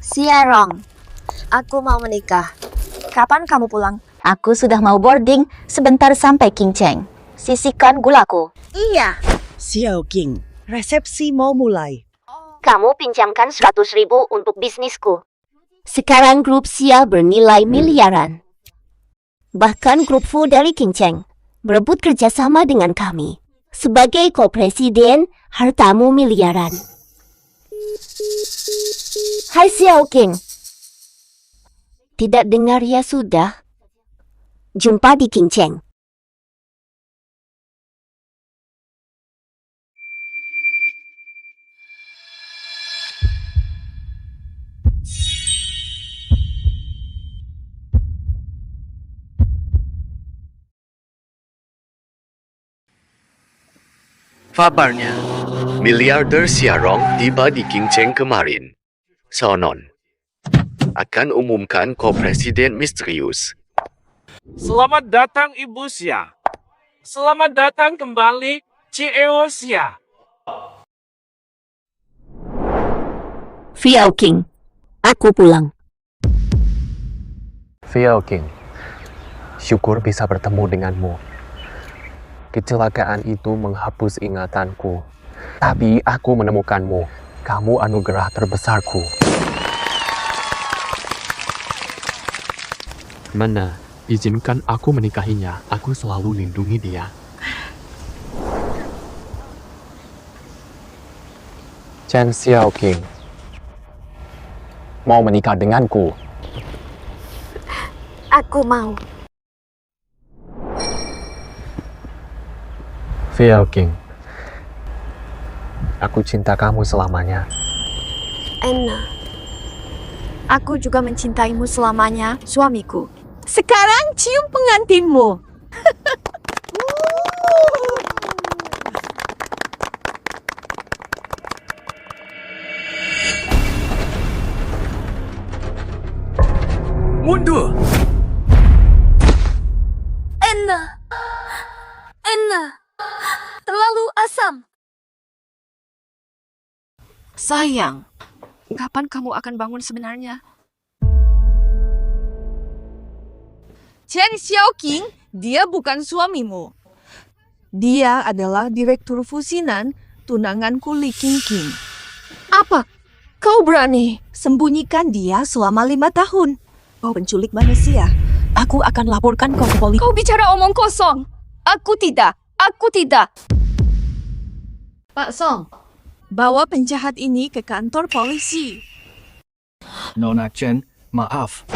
Siarong, aku mau menikah. Kapan kamu pulang? Aku sudah mau boarding sebentar sampai King Cheng. Sisihkan gulaku. Iya. Xiao King, resepsi mau mulai. Kamu pinjamkan 100.000 untuk bisnisku. Sekarang grup Xia bernilai miliaran. Bahkan grup Fu dari King Cheng berebut kerjasama dengan kami. Sebagai ko-presiden, hartamu miliaran. Hai Xiao King. Tidak dengar ya sudah. Jumpa di King Cheng. Kabarnya, miliarder Siarong tiba di King Cheng kemarin. Sonon akan umumkan ko-presiden misterius. Selamat datang Ibu Xia. Selamat datang kembali CEO Xia. Xiao King, aku pulang. Xiao King, syukur bisa bertemu denganmu. Kecelakaan itu menghapus ingatanku. Tapi aku menemukanmu. Kamu anugerah terbesarku. Mana, izinkan aku menikahinya. Aku selalu lindungi dia. Chen Xiao King, mau menikah denganku? Aku mau. Xiao King, aku cinta kamu selamanya. Anna, aku juga mencintaimu selamanya, suamiku. Sekarang cium pengantinmu. Mundur! Anna, terlalu asam. Sayang, kapan kamu akan bangun sebenarnya? Chen Xiaoqing, dia bukan suamimu. Dia adalah direktur fusinan tunanganku Li Qingqing. Apa? Kau berani sembunyikan dia selama 5 tahun? Kau penculik manusia. Aku akan laporkan kau ke polisi. Kau bicara omong kosong. Aku tidak. Pak Song, bawa penjahat ini ke kantor polisi. Nona Chen, maaf.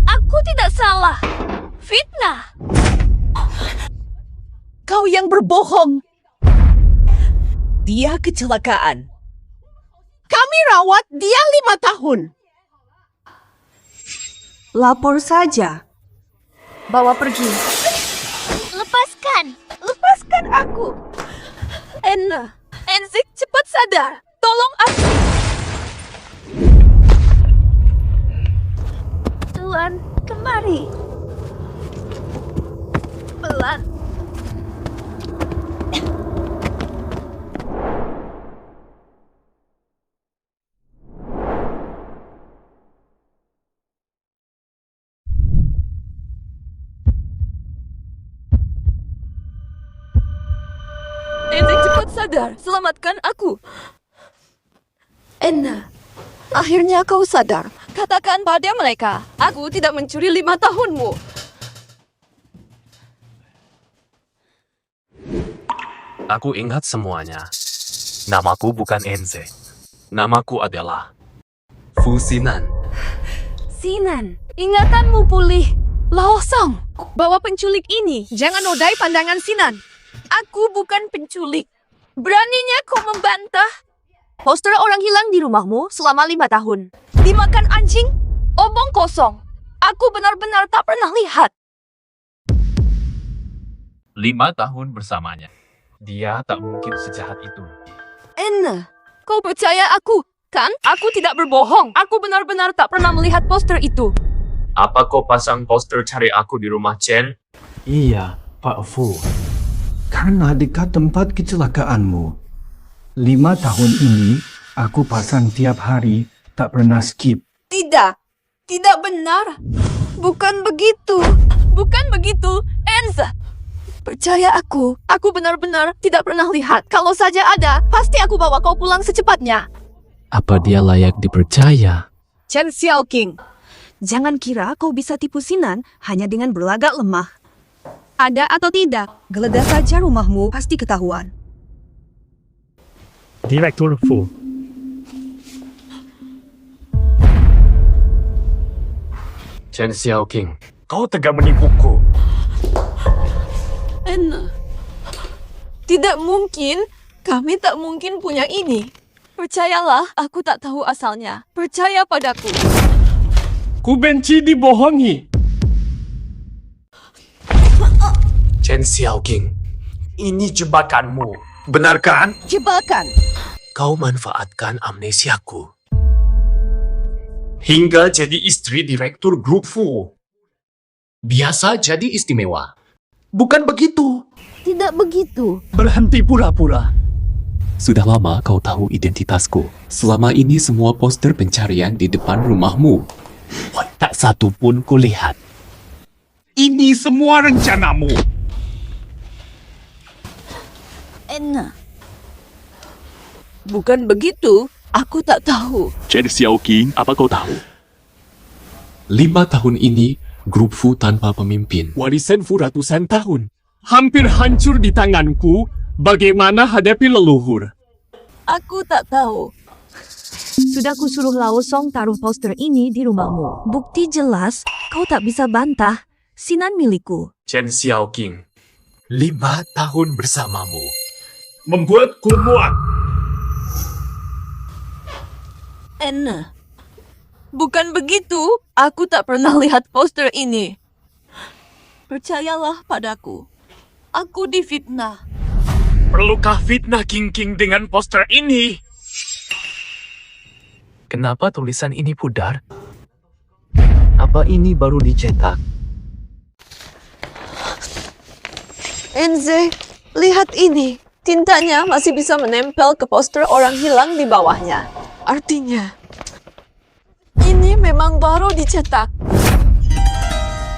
Aku tidak salah. Fitnah. Kau yang berbohong. Dia kecelakaan. Kami rawat dia 5 tahun. Lapor saja. Bawa pergi. Lepaskan aku. Anna, Enzik cepat sadar. Tolong aku. Tuan, kemari. Pelan. Enzik cepat sadar. Selamatkan aku. Anna, akhirnya kau sadar. Katakan pada mereka, aku tidak mencuri 5 tahunmu. Aku ingat semuanya. Namaku bukan Enze. Namaku adalah Fusinan. Sinan, ingatanmu pulih. Lao Song, bawa penculik ini. Jangan nodai pandangan Sinan. Aku bukan penculik. Beraninya kau membantah? Poster orang hilang di rumahmu selama 5 tahun. Dimakan anjing? Omong kosong. Aku benar-benar tak pernah lihat. 5 tahun bersamanya. Dia tak mungkin sejahat itu. Anna, kau percaya aku, kan? Aku tidak berbohong. Aku benar-benar tak pernah melihat poster itu. Apa kau pasang poster cari aku di rumah Chen? Iya, Pak Fu. Karena dekat tempat kecelakaanmu. 5 tahun ini, aku pasang tiap hari, tak pernah skip. Tidak. Tidak benar. Bukan begitu. Bukan begitu, Enza. Percaya aku benar-benar tidak pernah lihat. Kalau saja ada, pasti aku bawa kau pulang secepatnya. Apa dia layak dipercaya? Chen Xiaoqing, jangan kira kau bisa tipu Sinan hanya dengan berlagak lemah. Ada atau tidak, geledah saja rumahmu pasti ketahuan. Direktur Fu. Chen Xiaoqing, kau tega menipuku. Anna, tidak mungkin. Kami tak mungkin punya ini. Percayalah, aku tak tahu asalnya. Percaya padaku. Ku benci dibohongi. Chen Xiaoqing, ini jebakanmu. Benar kan? Jebakan. Kau manfaatkan amnesiaku hingga jadi istri direktur grup Fu. Biasa jadi istimewa. Bukan begitu. Tidak begitu. Berhenti pura-pura. Sudah lama kau tahu identitasku. Selama ini semua poster pencarian di depan rumahmu. Tak satu pun kulihat. Ini semua rencanamu. Enna. Bukan begitu. Aku tak tahu. Chen Xiaoqing, apa kau tahu? 5 tahun ini, grup Fu tanpa pemimpin. Warisan Fu ratusan tahun. Hampir hancur di tanganku. Bagaimana hadapi leluhur? Aku tak tahu. Sudah kusuruh Lao Song taruh poster ini di rumahmu. Bukti jelas, kau tak bisa bantah. Sinan milikku. Chen Xiaoqing, 5 tahun bersamamu. Membuatku muak. Anna, bukan begitu. Aku tak pernah lihat poster ini. Percayalah padaku. Aku difitnah. Perlukah fitnah King dengan poster ini? Kenapa tulisan ini pudar? Apa ini baru dicetak? Enze, lihat ini. Tintanya masih bisa menempel ke poster orang hilang di bawahnya. Artinya, ini memang baru dicetak.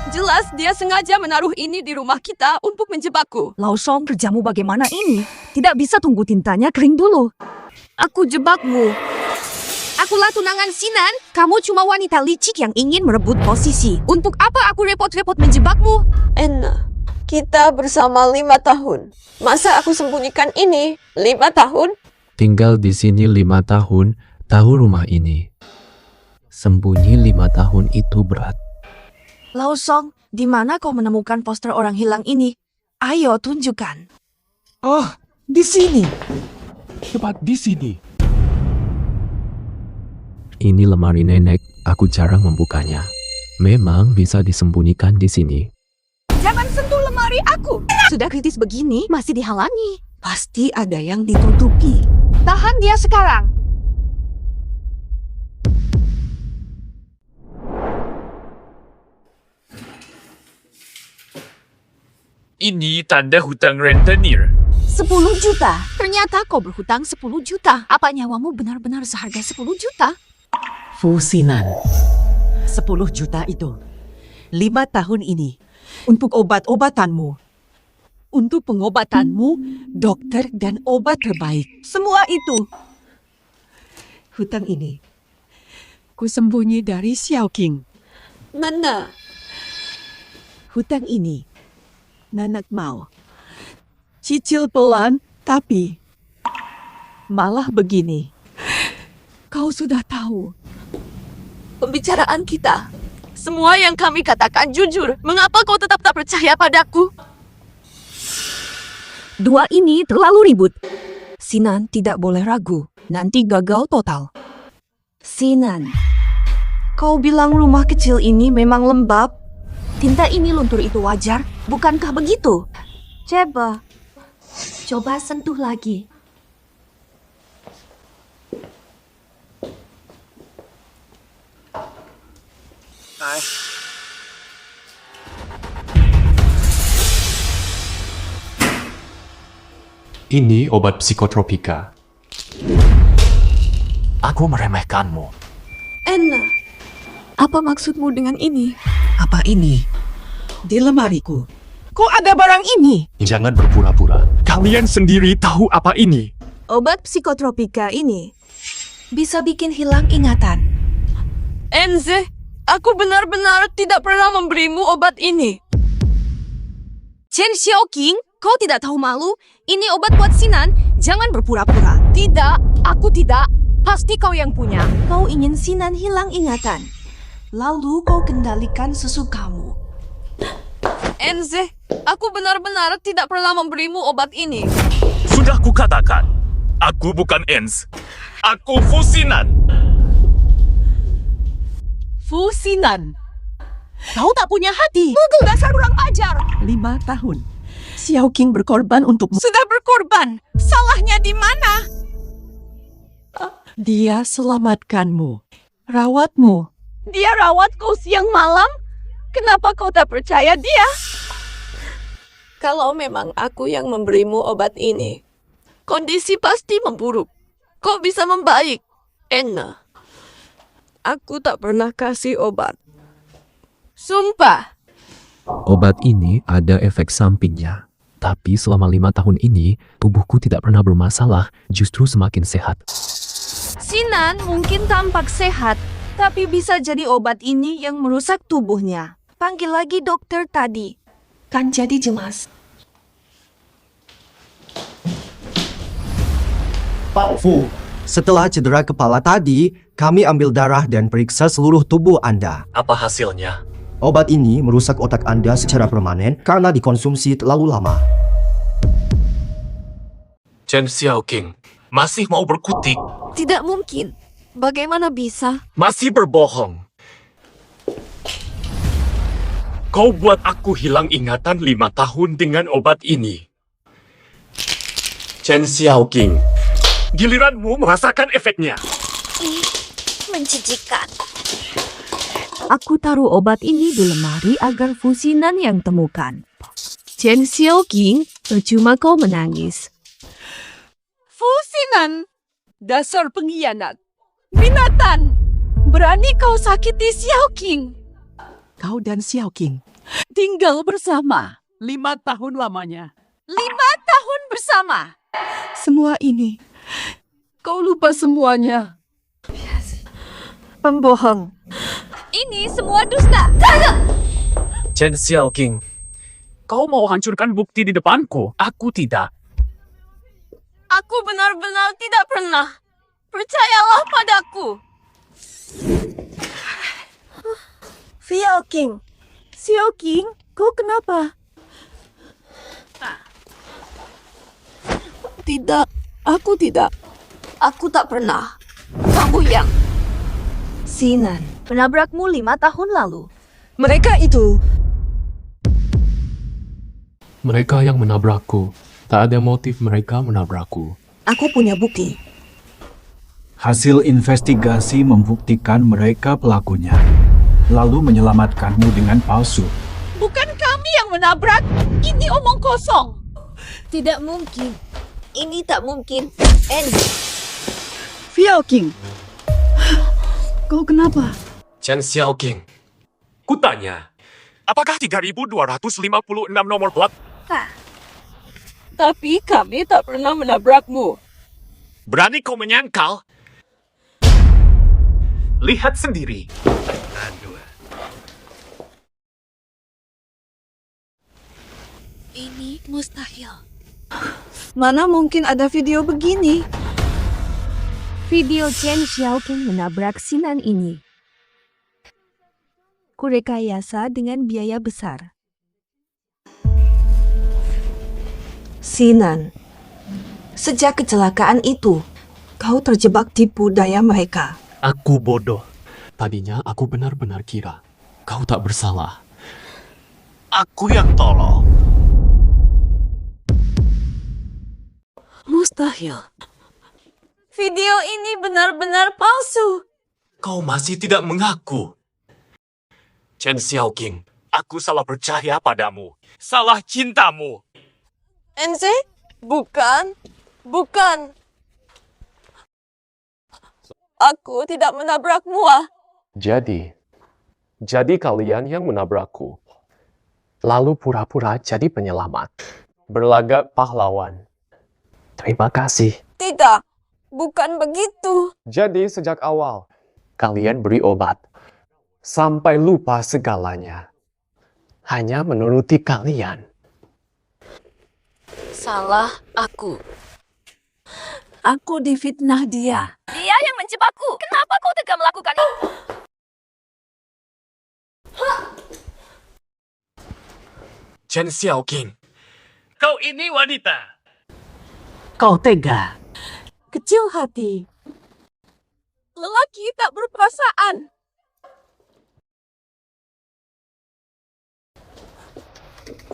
Jelas dia sengaja menaruh ini di rumah kita untuk menjebakku. Lao Song, kerjamu bagaimana ini? Tidak bisa tunggu tintanya kering dulu. Aku jebakmu. Akulah tunangan Sinan. Kamu cuma wanita licik yang ingin merebut posisi. Untuk apa aku repot-repot menjebakmu? Enna, kita bersama 5 tahun. Masa aku sembunyikan ini 5 tahun? Tinggal di sini 5 tahun, tahu rumah ini. Sembunyi 5 tahun itu berat. Lao Song, di mana kau menemukan poster orang hilang ini? Ayo tunjukkan. Oh, di sini. Tepat di sini. Ini lemari nenek, aku jarang membukanya. Memang bisa disembunyikan di sini. Jangan sentuh lemari aku. Sudah kritis begini, masih dihalangi. Pasti ada yang ditutupi. Tahan dia sekarang. Ini tanda hutang rentenir. 10 juta. Ternyata kau berhutang 10 juta. Apa nyawamu benar-benar seharga 10 juta? Fusinan. 10 juta itu. 5 tahun ini. Untuk obat-obatanmu. Untuk pengobatanmu, dokter dan obat terbaik. Semua itu. Hutang ini. Ku sembunyi dari Xiaoqing. Mana? Hutang ini. Nanak mau. Cicil pelan, tapi malah begini. Kau sudah tahu. Pembicaraan kita. Semua yang kami katakan jujur. Mengapa kau tetap tak percaya padaku? Dua ini terlalu ribut. Sinan tidak boleh ragu. Nanti gagal total. Sinan, kau bilang rumah kecil ini memang lembab? Tinta ini luntur itu wajar, bukankah begitu? Coba sentuh lagi. Ini obat psikotropika. Aku meremehkanmu. Enna, Apa maksudmu dengan ini? Apa ini? Di lemariku. Kok ada barang ini? Jangan berpura-pura. Kalian sendiri tahu apa ini. Obat psikotropika ini bisa bikin hilang ingatan. Enze, aku benar-benar tidak pernah memberimu obat ini. Chen Xiaoqing, kau tidak tahu malu? Ini obat buat Sinan, jangan berpura-pura. Tidak, aku tidak. Pasti kau yang punya. Kau ingin Sinan hilang ingatan. Lalu kau kendalikan sesukamu. Enze, aku benar-benar tidak pernah memberimu obat ini. Sudah kukatakan, aku bukan Ens. Aku Fusinan. Fusinan. Kau tak punya hati. Google dasar kurang ajar. 5 tahun. Xiaoqing berkorban untukmu. Sudah berkorban. Salahnya di mana? Dia selamatkanmu. Rawatmu. Dia rawat kau siang malam? Kenapa kau tak percaya dia? Kalau memang aku yang memberimu obat ini, kondisi pasti memburuk. Kau bisa membaik. Enna, aku tak pernah kasih obat. Sumpah. Obat ini ada efek sampingnya. Tapi selama 5 tahun ini, tubuhku tidak pernah bermasalah, justru semakin sehat. Sinan mungkin tampak sehat, tapi bisa jadi obat ini yang merusak tubuhnya. Panggil lagi dokter tadi. Kan jadi jelas. Pak Fu, setelah cedera kepala tadi, kami ambil darah dan periksa seluruh tubuh Anda. Apa hasilnya? Obat ini merusak otak Anda secara permanen karena dikonsumsi terlalu lama. Chen Xiaoqing, masih mau berkutik? Tidak mungkin. Bagaimana bisa? Masih berbohong. Kau buat aku hilang ingatan 5 tahun dengan obat ini. Chen Xiaoqing, giliranmu merasakan efeknya. Menjijikan. Aku taruh obat ini di lemari agar Fusinan yang temukan. Chen Xiaoqing, percuma kau menangis. Fusinan, dasar pengkhianat. Binatang, berani kau sakiti Xiaoqing. Kau dan Xiaoqing tinggal bersama 5 tahun lamanya. 5 tahun bersama. Semua ini, kau lupa semuanya. Pembohong. Ini semua dusta. Chen Xiaoqing, kau mau hancurkan bukti di depanku? Aku tidak. Aku benar-benar tidak pernah. Percayalah padaku. Xiaoqing. Xiaoqing, kau kenapa? Tidak, aku tidak. Aku tak pernah. Kamu yang Sinan menabrakmu 5 tahun lalu. mereka itu. Mereka yang menabrakku. Tak ada motif mereka menabrakku. Aku punya bukti. Hasil investigasi membuktikan mereka pelakunya, lalu menyelamatkanmu dengan palsu. Bukan kami yang menabrak. Ini omong kosong. Tidak mungkin. Ini tak mungkin. Xiaoqing, kau kenapa? Chen Xiaoqing, kutanya, apakah 3256 nomor plat? Tapi kami tak pernah menabrakmu. Berani kau menyangkal? Lihat sendiri. Ini mustahil. Mana mungkin ada video begini? Video Chen Xiaoqing menabrak Sinan ini kurekayasa dengan biaya besar. Sinan, sejak kecelakaan itu, kau terjebak tipu daya mereka. Aku bodoh. Tadinya aku benar-benar kira kau tak bersalah. Aku yang tolong. Mustahil. Video ini benar-benar palsu. Kau masih tidak mengaku. Chen Xiaoqing, aku salah percaya padamu. Salah cintamu. Enze? Bukan. Bukan. Aku tidak menabrakmu. Jadi, Jadi kalian yang menabrakku. Lalu pura-pura jadi penyelamat. Berlagak pahlawan. Terima kasih. Tidak, bukan begitu. Jadi sejak awal, kalian beri obat. Sampai lupa segalanya. Hanya menuruti kalian. Salah aku. Aku difitnah dia. Dia yang menjebakku. Kenapa kau tega melakukan itu? Chen Xiaoqing, kau ini wanita. Kau tega. Kecil hati. Lelaki tak berperasaan.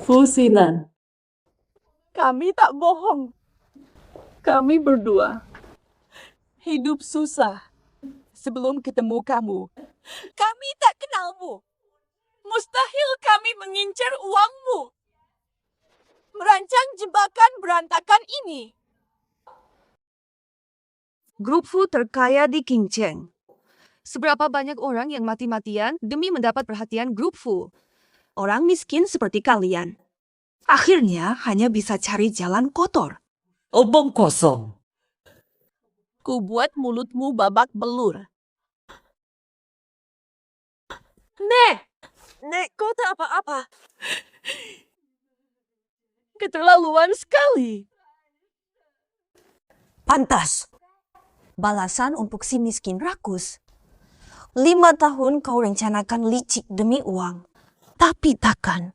Fusinan. Kami tak bohong. Kami berdua hidup susah sebelum ketemu kamu. Kami tak kenalmu. Mustahil kami mengincar uangmu. Merancang jebakan berantakan ini. Grup Fu terkaya di Qingcheng. Seberapa banyak orang yang mati-matian demi mendapat perhatian grup Fu? Orang miskin seperti kalian. Akhirnya hanya bisa cari jalan kotor. Obong kosong. Ku buat mulutmu babak belur. Nek! Nek, kau tak apa-apa. Keterlaluan sekali. Pantas. Balasan untuk si miskin rakus. 5 tahun kau rencanakan licik demi uang. Tapi takkan.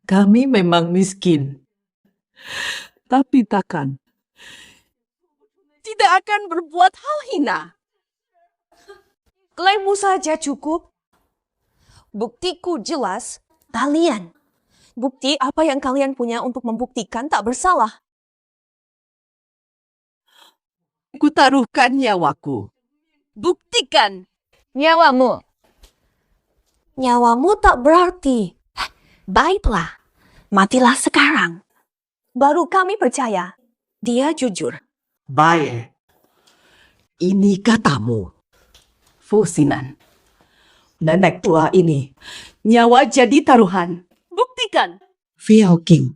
Kami memang miskin. Tapi takkan. Tidak akan berbuat hal hina. Klaimmu saja cukup. Buktiku jelas. Kalian. Bukti apa yang kalian punya untuk membuktikan tak bersalah. Ku taruhkan nyawaku. Buktikan. Nyawamu. Nyawamu tak berarti. Baiklah. Matilah sekarang. Baru kami percaya. Dia jujur. Baik. Ini katamu. Fusinan. Nenek tua ini. Nyawa jadi taruhan. Buktikan. Fiao King.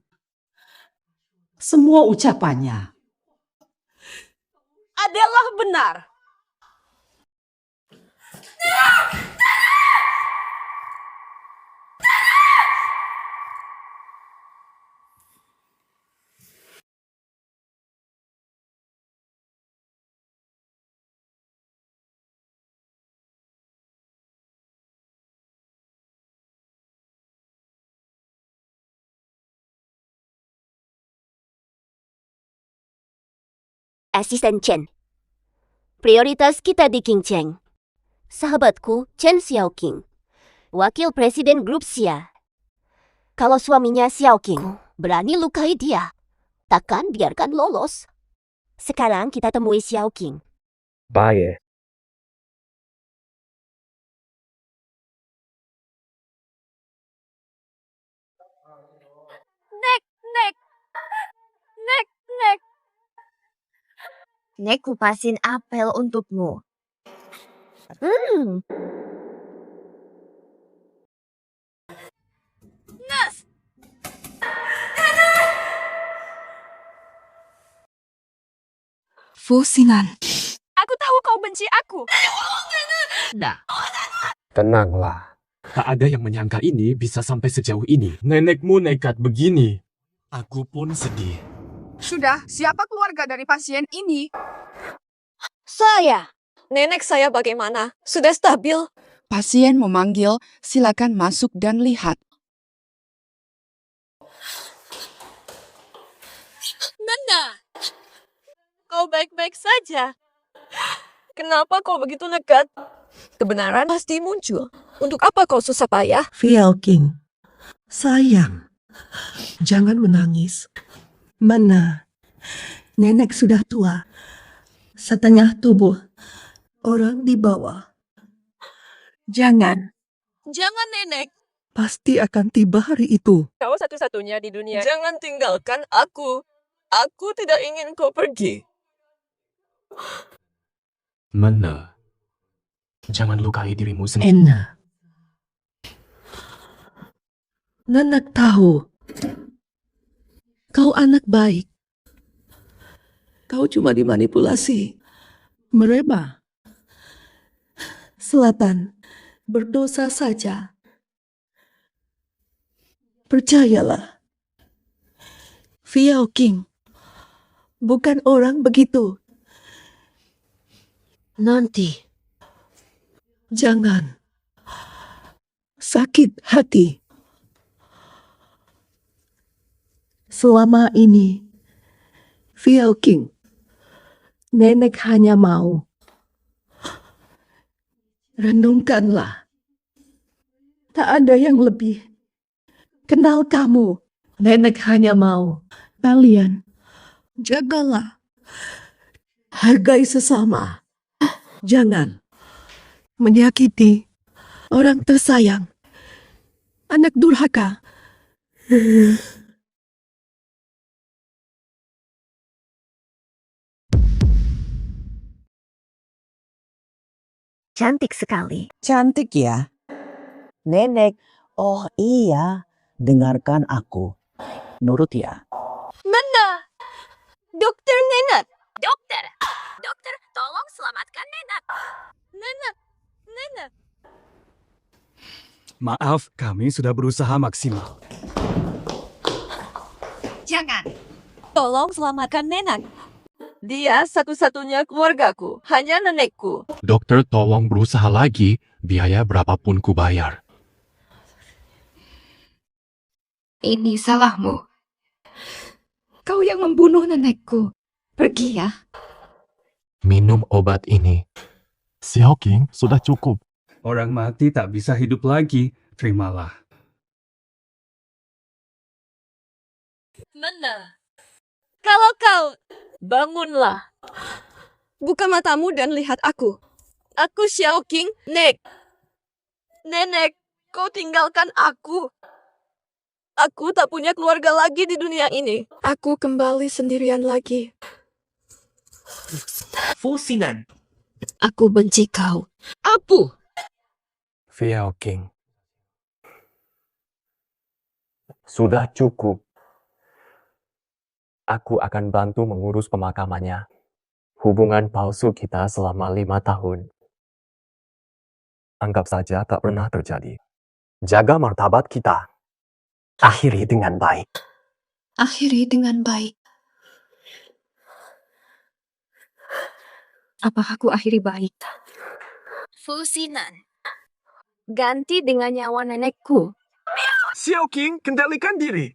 Semua ucapannya Adalah benar. Asisten Chen. Prioritas kita di Qingcheng. Sahabatku Chen Xiaoqing. Wakil Presiden Grup Xia. Kalau suaminya Xiaoqing berani lukai dia, takkan biarkan lolos. Sekarang kita temui Xiaoqing. Baik. Nek, Nek. Nek, Nek. Nek, kupasin apel untukmu. Nas! Fusinan. Aku tahu kau benci aku. Tenanglah. Tak ada yang menyangka ini bisa sampai sejauh ini. Nenekmu nekat begini. Aku pun sedih. Sudah, siapa keluarga dari pasien ini? Saya. Nenek saya bagaimana? Sudah stabil? Pasien memanggil, silakan masuk dan lihat. Nanda, kau baik-baik saja. Kenapa kau begitu nekat? Kebenaran pasti muncul. Untuk apa kau susah payah? Fiao King. Sayang. Jangan menangis. Mana? Nenek sudah tua. Setengah tubuh. Orang di bawah. Jangan. Jangan, Nenek. Pasti akan tiba hari itu. Kau satu-satunya di dunia. Jangan tinggalkan aku. Aku tidak ingin kau pergi. Mana? Jangan lukai dirimu sendiri. Enna. Nenek tahu. Kau anak baik. Kau cuma dimanipulasi. Mereba. Selatan. Berdosa saja. Percayalah. Fiao King. Bukan orang begitu. Nanti. Jangan. Sakit hati. Selama ini, Fiao King, nenek hanya mau. Renungkanlah. Tak ada yang lebih. Kenal kamu. Nenek hanya mau. Kalian, jagalah. Hargai sesama. Jangan menyakiti orang tersayang. Anak durhaka. Cantik sekali. Cantik ya. Nenek, oh iya, dengarkan aku. Nurut ya. Mana? Dokter Nenek. Dokter. Dokter, tolong selamatkan Nenek. Nenek. Nenek. Maaf, kami sudah berusaha maksimal. Jangan. Tolong selamatkan Nenek. Dia satu-satunya keluargaku. Hanya nenekku. Dokter, tolong berusaha lagi. Biaya berapapun ku bayar. Ini salahmu. Kau yang membunuh nenekku. Pergi ya. Minum obat ini. Xiao King, sudah cukup. Orang mati tak bisa hidup lagi. Terimalah. Mana? Kalau kau, bangunlah. Buka matamu dan lihat aku. Aku Xiao King, Nenek, kau tinggalkan aku. Aku tak punya keluarga lagi di dunia ini. Aku kembali sendirian lagi. Fu Xinan. Aku benci kau. Apu. Fiao King. Sudah cukup. Aku akan bantu mengurus pemakamannya. Hubungan palsu kita selama 5 tahun. Anggap saja tak pernah terjadi. Jaga martabat kita. Akhiri dengan baik. Akhiri dengan baik. Apakah aku akhiri baik? Fusinan. Ganti dengan nyawa nenekku. Xiao King, kendalikan diri.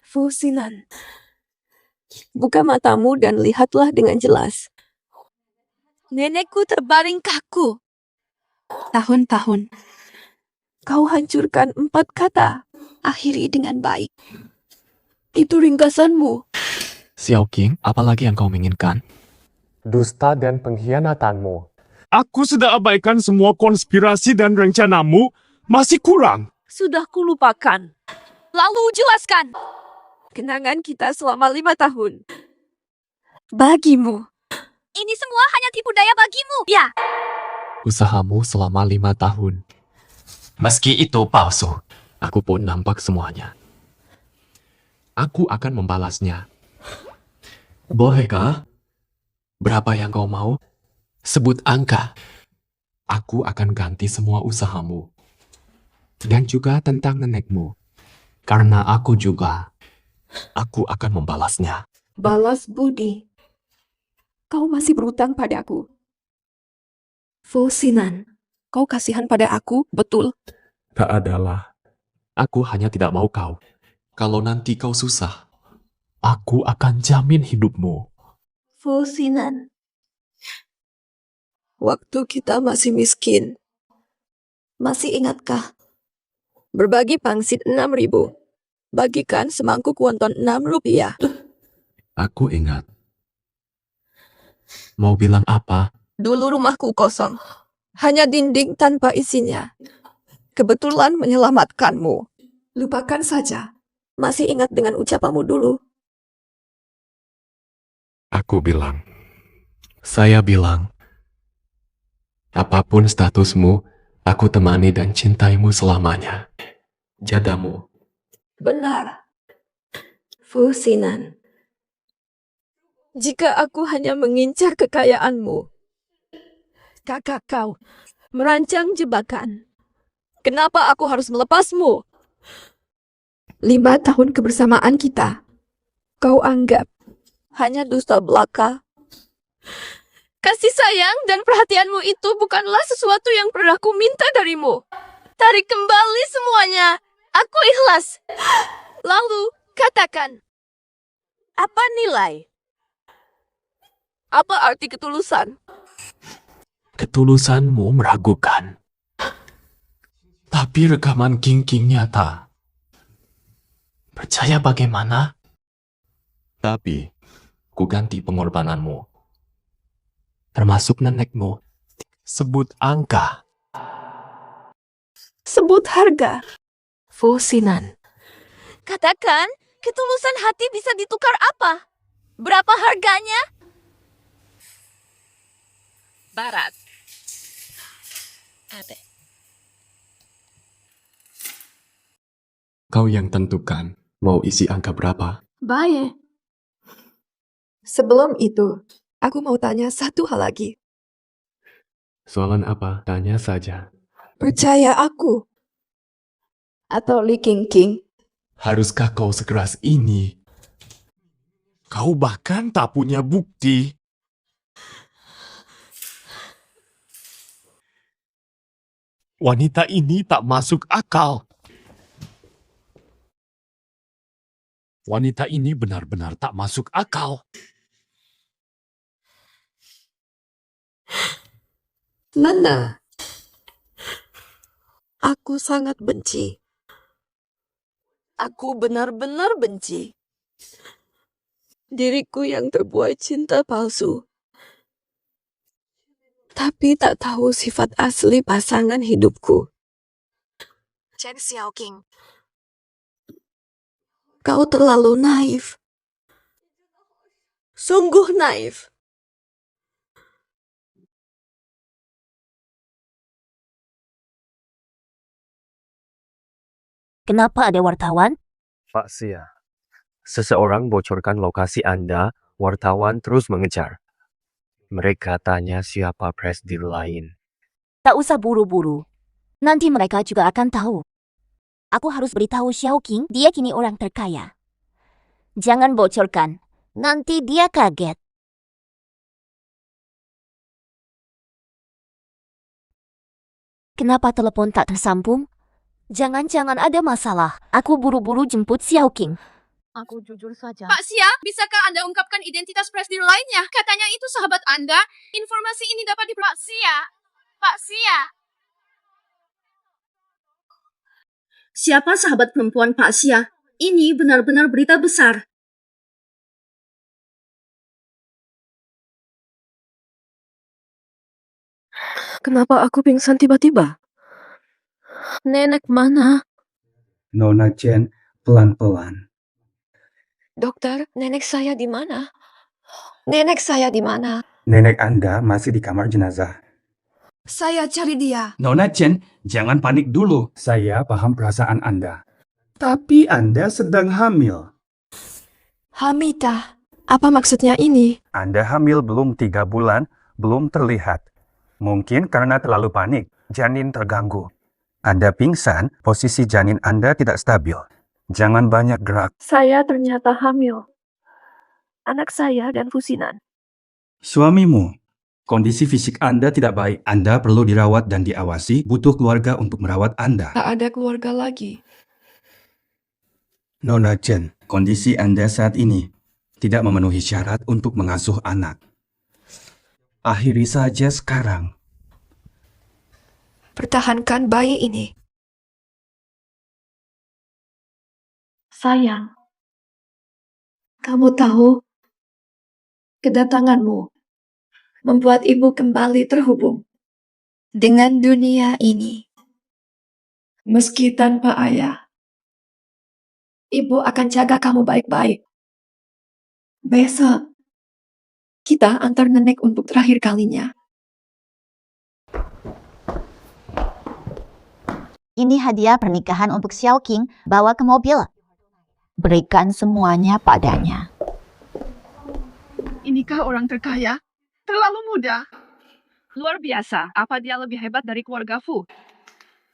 Fusinan. Buka matamu dan lihatlah dengan jelas. Nenekku terbaring kaku. Tahun-tahun. Kau hancurkan 4 kata. Akhiri dengan baik. Itu ringkasanmu. Xiao King, apalagi yang kau inginkan? Dusta dan pengkhianatanmu. Aku sudah abaikan semua konspirasi dan rencanamu. Masih kurang. Sudah kulupakan. Lalu jelaskan. Kenangan kita selama 5 tahun. Bagimu. Ini semua hanya tipu daya bagimu. Ya. Usahamu selama 5 tahun. Meski itu palsu. Aku pun nampak semuanya. Aku akan membalasnya. Bolehkah? Berapa yang kau mau? Sebut angka. Aku akan ganti semua usahamu. Dan juga tentang nenekmu. Karena aku juga. Aku akan membalasnya. Balas budi. Kau masih berutang padaku. Fusinan. Kau kasihan pada aku, betul? Tak adalah. Aku hanya tidak mau kau. Kalau nanti kau susah, aku akan jamin hidupmu. Fusinan. Waktu kita masih miskin. Masih ingatkah? Berbagi pangsit 6.000. Bagikan semangkuk wonton 6 rupiah. Aku ingat. Mau bilang apa? Dulu rumahku kosong. Hanya dinding tanpa isinya. Kebetulan menyelamatkanmu. Lupakan saja. Masih ingat dengan ucapanmu dulu. Aku bilang. Saya bilang, apapun statusmu, aku temani dan cintaimu selamanya. Jadamu. Benar. Fu Sinan. Jika aku hanya mengincar kekayaanmu, kakak kau merancang jebakan. Kenapa aku harus melepasmu? 5 tahun kebersamaan kita, kau anggap hanya dusta belaka. Kasih sayang dan perhatianmu itu bukanlah sesuatu yang pernah ku minta darimu. Tarik kembali semuanya. Aku ikhlas. Lalu katakan, apa nilai? Apa arti ketulusan? Ketulusanmu meragukan. Tapi rekaman King nyata. Percaya bagaimana? Tapi, ku ganti pengorbananmu. Termasuk nenekmu. Sebut angka. Sebut harga. Fu Sinan. Katakan, ketulusan hati bisa ditukar apa? Berapa harganya? Barat. Ada. Kau yang tentukan mau isi angka berapa. Baik. Sebelum itu, aku mau tanya satu hal lagi. Soalan apa? Tanya saja. Percaya aku? Atau Li King? Haruskah kau sekeras ini? Kau bahkan tak punya bukti. Wanita ini tak masuk akal. Wanita ini benar-benar tak masuk akal. Nana. Aku sangat benci. Aku benar-benar benci. Diriku yang terbuai cinta palsu. Tapi tak tahu sifat asli pasangan hidupku. Chen Xiaoqing. Kau terlalu naif. Sungguh naif. Kenapa ada wartawan? Pak Sia, seseorang bocorkan lokasi Anda, wartawan terus mengejar. Mereka tanya siapa presiden lain. Tak usah buru-buru. Nanti mereka juga akan tahu. Aku harus beritahu Xiaoqing, dia kini orang terkaya. Jangan bocorkan, nanti dia kaget. Kenapa telepon tak tersambung? Jangan-jangan ada masalah. Aku buru-buru jemput Xiaoqing. Aku jujur saja. Pak Sia, bisakah Anda ungkapkan identitas presiden lainnya? Katanya itu sahabat Anda. Informasi ini dapat di Pak Sia. Pak Sia. Siapa sahabat perempuan Pak Sia? Ini benar-benar berita besar. Kenapa aku pingsan tiba-tiba? Nenek mana? Nona Chen, pelan-pelan. Dokter, nenek saya di mana? Nenek saya di mana? Nenek Anda masih di kamar jenazah. Saya cari dia. Nona Chen, jangan panik dulu. Saya paham perasaan Anda. Tapi Anda sedang hamil. Hamita, apa maksudnya ini? Anda hamil belum 3 bulan, belum terlihat. Mungkin karena terlalu panik, janin terganggu. Anda pingsan, posisi janin Anda tidak stabil. Jangan banyak gerak. Saya ternyata hamil. Anak saya dan Fu Sinan. Suamimu, kondisi fisik Anda tidak baik. Anda perlu dirawat dan diawasi, butuh keluarga untuk merawat Anda. Tak ada keluarga lagi. Nona Chen, kondisi Anda saat ini tidak memenuhi syarat untuk mengasuh anak. Akhiri saja sekarang. Pertahankan bayi ini. Sayang, kamu tahu, kedatanganmu membuat ibu kembali terhubung dengan dunia ini. Meski tanpa ayah, ibu akan jaga kamu baik-baik. Besok, Kita antar nenek untuk terakhir kalinya. Ini hadiah pernikahan untuk Xiao King, bawa ke mobil. Berikan semuanya padanya. Inikah orang terkaya? Terlalu muda. Luar biasa, apa dia lebih hebat dari keluarga Fu?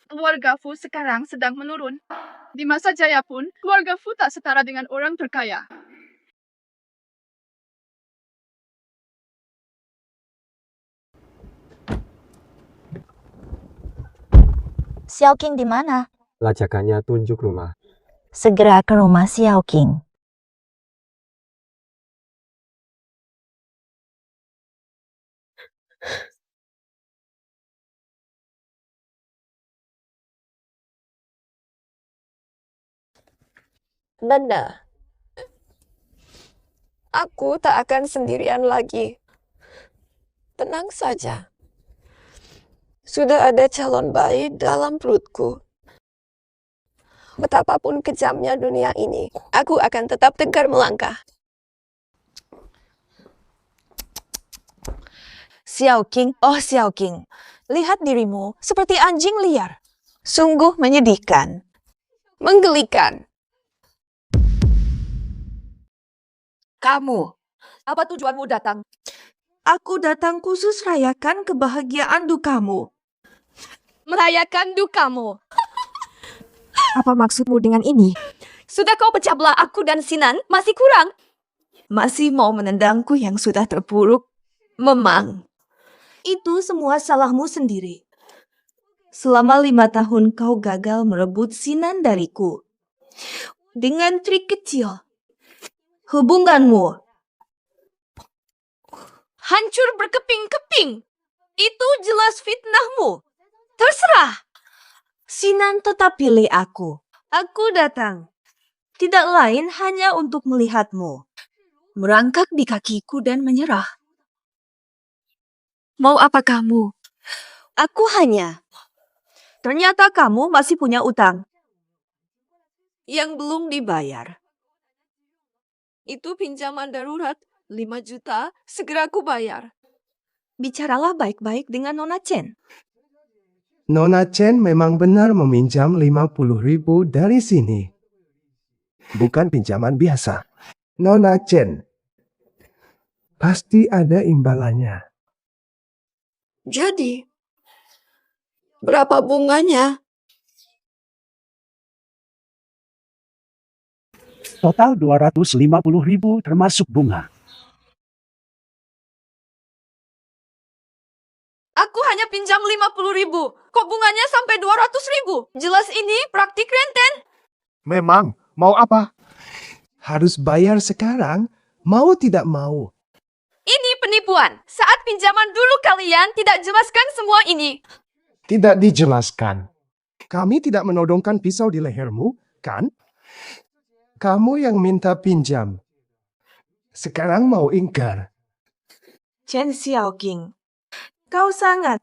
Keluarga Fu sekarang sedang menurun. Di masa jaya pun, keluarga Fu tak setara dengan orang terkaya. Xiao King di mana? Lacakannya tunjuk rumah. Segera ke rumah Xiao King. Nanda, aku tak akan sendirian lagi. Tenang saja. Sudah ada calon bayi dalam perutku. Betapapun kejamnya dunia ini, aku akan tetap tegar melangkah. Xiao King, oh Xiao King, lihat dirimu seperti anjing liar. Sungguh menyedihkan. Menggelikan. Kamu, apa tujuanmu datang? Aku datang khusus rayakan kebahagiaan dukamu. Merayakan dukamu. Apa maksudmu dengan ini? Sudah kau pecah belah aku dan Sinan? Masih kurang? Masih mau menendangku yang sudah terpuruk? Memang. Itu semua salahmu sendiri. Selama 5 tahun kau gagal merebut Sinan dariku. Dengan trik kecil. Hubunganmu. Hancur berkeping-keping. Itu jelas fitnahmu. Terserah. Sinan tetap pilih aku. Aku datang. Tidak lain hanya untuk melihatmu. Merangkak di kakiku dan menyerah. Mau apa kamu? Aku hanya. Ternyata kamu masih punya utang. Yang belum dibayar. Itu pinjaman darurat. 5 juta, segera aku bayar. Bicaralah baik-baik dengan Nona Chen. Nona Chen memang benar meminjam 50.000 dari sini. Bukan pinjaman biasa. Nona Chen, pasti ada imbalannya. Jadi, berapa bunganya? Total 250.000 termasuk bunga. Aku hanya pinjam 50.000. Kok bunganya sampai 200.000? Jelas ini praktik renten. Memang, mau apa? Harus bayar sekarang, mau tidak mau. Ini penipuan. Saat pinjaman dulu kalian tidak jelaskan semua ini. Tidak dijelaskan. Kami tidak menodongkan pisau di lehermu, kan? Kamu yang minta pinjam. Sekarang mau ingkar. Chen Xiaoqing, kau sangat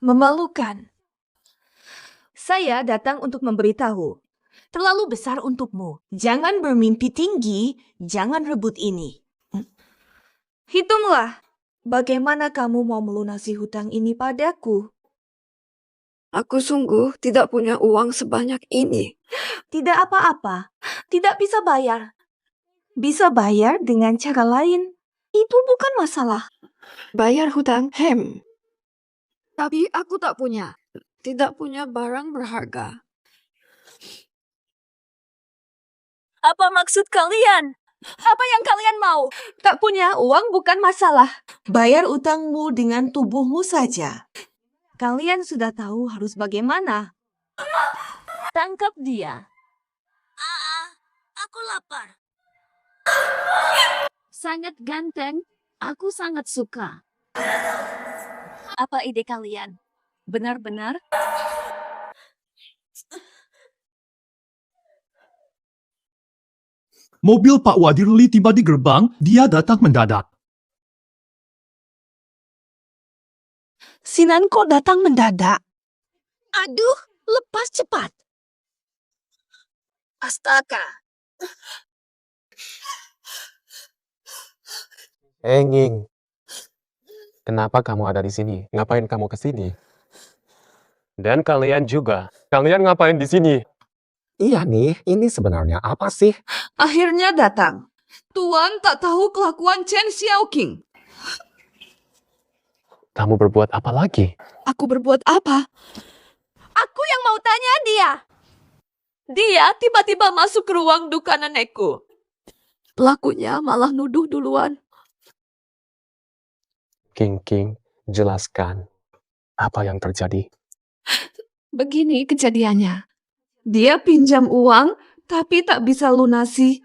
memalukan. Saya datang untuk memberitahu. Terlalu besar untukmu. Jangan bermimpi tinggi, jangan rebut ini. Hitunglah, bagaimana kamu mau melunasi hutang ini padaku? Aku sungguh tidak punya uang sebanyak ini. Tidak apa-apa, tidak bisa bayar. Bisa bayar dengan cara lain. Itu bukan masalah. Bayar hutang, Tapi aku tak punya. Tidak punya barang berharga. Apa maksud kalian? Apa yang kalian mau? Tak punya uang bukan masalah. Bayar utangmu dengan tubuhmu saja. Kalian sudah tahu harus bagaimana. Tangkap dia. Aku lapar. Sangat ganteng. Aku sangat suka. Apa ide kalian? Benar-benar? Mobil Pak Wadirli tiba di gerbang, dia datang mendadak. Sinan kok datang mendadak? Aduh, lepas cepat. Astaga. Nging, kenapa kamu ada di sini? Ngapain kamu ke sini? Dan kalian juga. Kalian ngapain di sini? Iya nih, ini sebenarnya apa sih? Akhirnya datang. Tuan tak tahu kelakuan Chen Xiaoqing. Kamu berbuat apa lagi? Aku berbuat apa? Aku yang mau tanya dia. Dia tiba-tiba masuk ke ruang duka nenekku. Pelakunya malah nuduh duluan. King, jelaskan apa yang terjadi. Begini kejadiannya. Dia pinjam uang, tapi tak bisa lunasi.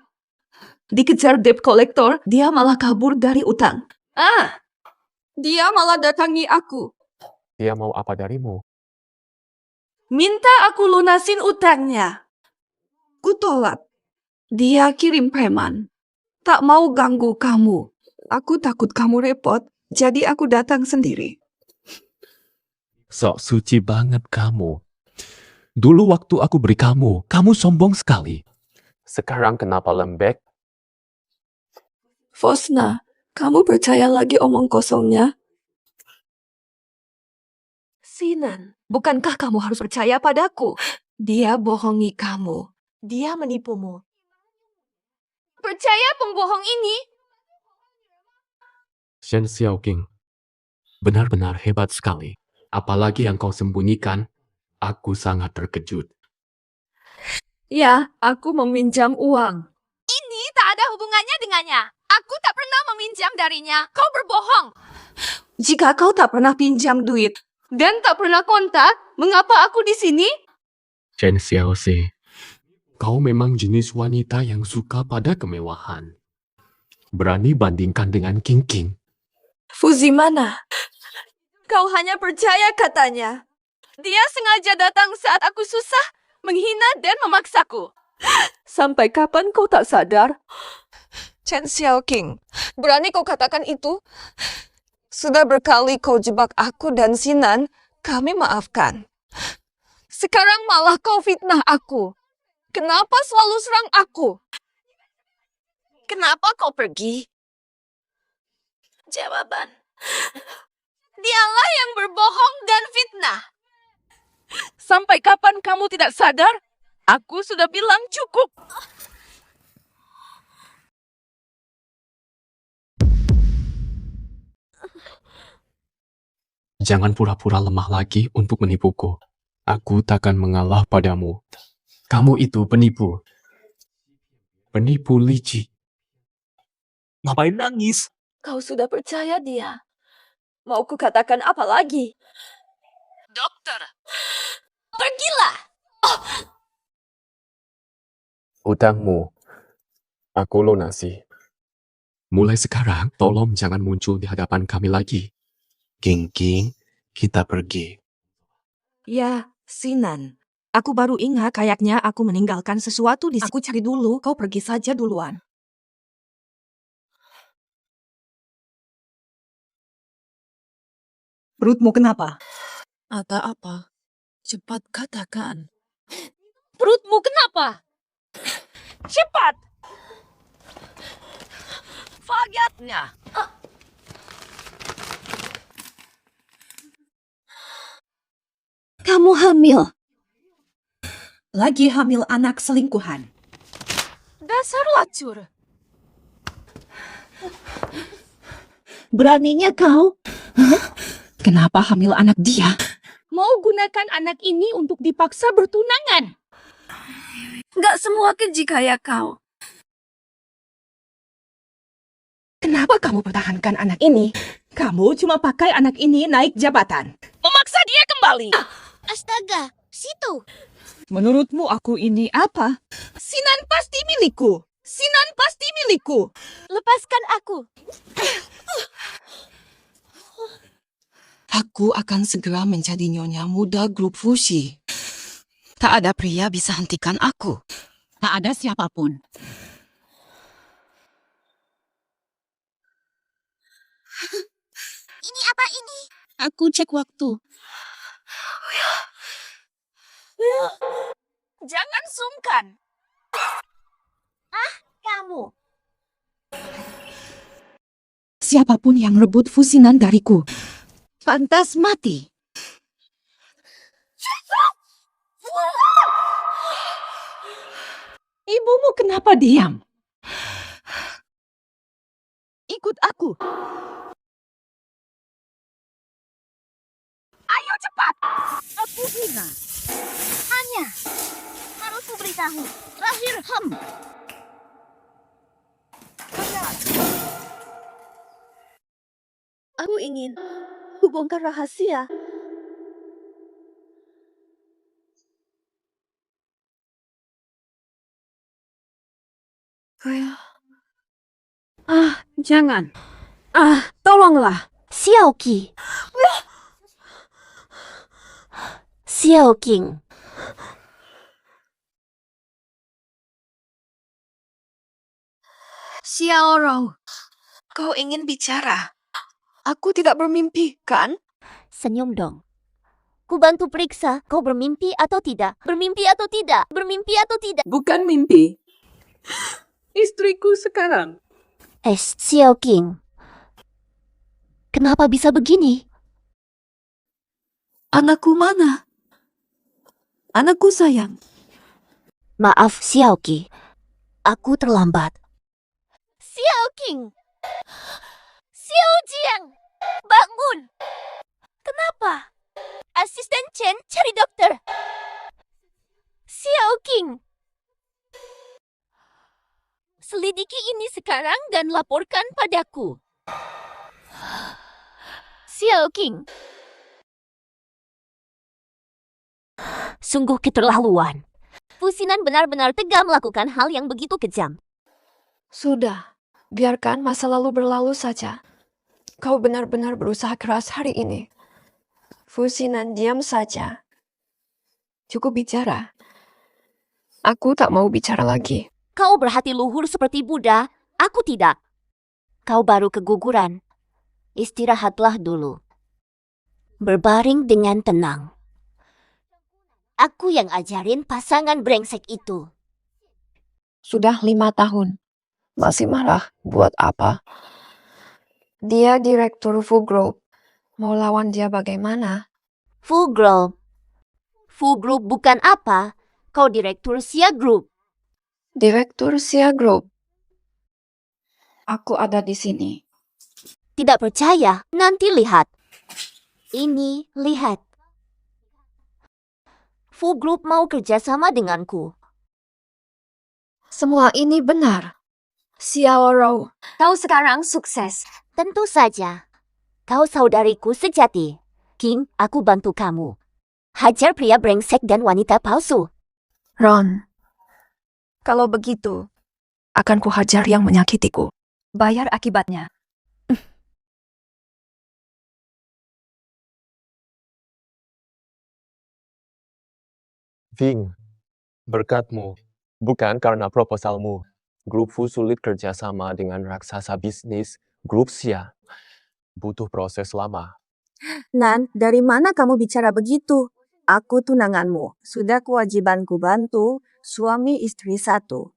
Dikejar debt collector, dia malah kabur dari utang. Dia malah datangi aku. Dia mau apa darimu? Minta aku lunasin utangnya. Kutolak. Dia kirim preman. Tak mau ganggu kamu. Aku takut kamu repot, jadi aku datang sendiri. Sok suci banget kamu. Dulu waktu aku beri kamu sombong sekali. Sekarang kenapa lembek? Fosna, kamu percaya lagi omong kosongnya? Sinan, bukankah kamu harus percaya padaku? Dia bohongi kamu. Dia menipumu. Percaya pembohong ini? Shen Xiaoqing, benar-benar hebat sekali. Apalagi yang kau sembunyikan, aku sangat terkejut. Ya, aku meminjam uang. Ini tak ada hubungannya dengannya. Aku tak pernah meminjam darinya. Kau berbohong. Jika kau tak pernah pinjam duit dan tak pernah kontak, mengapa aku di sini? Chen Xiaoxi, kau memang jenis wanita yang suka pada kemewahan. Berani bandingkan dengan King. Fuzi mana? Kau hanya percaya katanya. Dia sengaja datang saat aku susah, menghina dan memaksaku. Sampai kapan kau tak sadar? Chen Xiaoqing, berani kau katakan itu? Sudah berkali kau jebak aku dan Sinan, kami maafkan. Sekarang malah kau fitnah aku. Kenapa selalu serang aku? Kenapa kau pergi? Jawaban. Dialah yang berbohong dan fitnah. Sampai kapan kamu tidak sadar? Aku sudah bilang cukup. Jangan pura-pura lemah lagi untuk menipuku. Aku takkan mengalah padamu. Kamu itu penipu. Penipu licik. Ngapain nangis? Kau sudah percaya dia. Mau ku katakan apa lagi? Dokter, pergilah. Utangmu, aku lunasi. Mulai sekarang, tolong jangan muncul di hadapan kami lagi. King, kita pergi. Ya, Sinan. Aku baru ingat kayaknya aku meninggalkan sesuatu di sini. Aku cari dulu, kau pergi saja duluan. Perutmu kenapa? Ada apa? Cepat katakan. Perutmu kenapa? Cepat. Fagatnya. Kamu hamil. Lagi hamil anak selingkuhan. Dasar lacur. Beraninya kau? Kenapa hamil anak dia? Mau gunakan anak ini untuk dipaksa bertunangan. Gak semua keji kayak kau. Kenapa kamu pertahankan anak ini? Kamu cuma pakai anak ini naik jabatan. Memaksa dia kembali. Astaga, situ. Menurutmu aku ini apa? Sinan pasti milikku. Sinan pasti milikku. Lepaskan aku. Aku akan segera menjadi nyonya muda grup Fushi. Tak ada pria bisa hentikan aku. Tak ada siapapun. Ini apa ini? Aku cek waktu. Jangan sungkan. Kamu. Siapapun yang rebut Fusinan dariku, Pantas mati. ibumu kenapa diam? Ikut aku. Ayo cepat. Aku hina. Hanya harus kuberitahu. Terakhir Aku ingin kubongkar rahasia. Jangan. Tolonglah. Xiaoqi. Xiaoqing. Xiaorou, kau ingin bicara? Aku tidak bermimpi, kan? Senyum dong. Ku bantu periksa kau bermimpi atau tidak. Bermimpi atau tidak. Bermimpi atau tidak. Bukan mimpi. Istriku sekarang. Xiaoqing. Kenapa bisa begini? Anakku mana? Anakku sayang. Maaf, Xiaoqi. Aku terlambat. Xiaoqing. Xiaojiang. Bangun. Kenapa? Asisten Chen cari dokter. Xiaoqing. Selidiki ini sekarang dan laporkan padaku. Xiaoqing. Sungguh keterlaluan. Fusinan benar-benar tega melakukan hal yang begitu kejam. Sudah, biarkan masa lalu berlalu saja. Kau benar-benar berusaha keras hari ini. Fusinan, diam saja. Cukup bicara. Aku tak mau bicara lagi. Kau berhati luhur seperti Buddha, aku tidak. Kau baru keguguran. Istirahatlah dulu. Berbaring dengan tenang. Aku yang ajarin pasangan brengsek itu. Sudah 5 tahun. Masih marah? Buat apa? Dia direktur Fu Group. Mau lawan dia bagaimana? Fu Group. Fu Group bukan apa? Kau direktur Xia Group. Direktur Xia Group. Aku ada di sini. Tidak percaya? Nanti lihat. Ini, lihat. Fu Group mau kerjasama denganku. Semua ini benar. Xiaorou, kau sekarang sukses. Tentu saja. Kau saudariku sejati. King, aku bantu kamu. Hajar pria brengsek dan wanita palsu. Ron, kalau begitu, akan kuhajar yang menyakitiku. Bayar akibatnya. Ving, berkatmu, bukan karena proposalmu. Grup Fu sulit kerjasama dengan raksasa bisnis, Grup Xia. Butuh proses lama. Nan, dari mana kamu bicara begitu? Aku tunanganmu. Sudah kewajibanku bantu suami istri satu.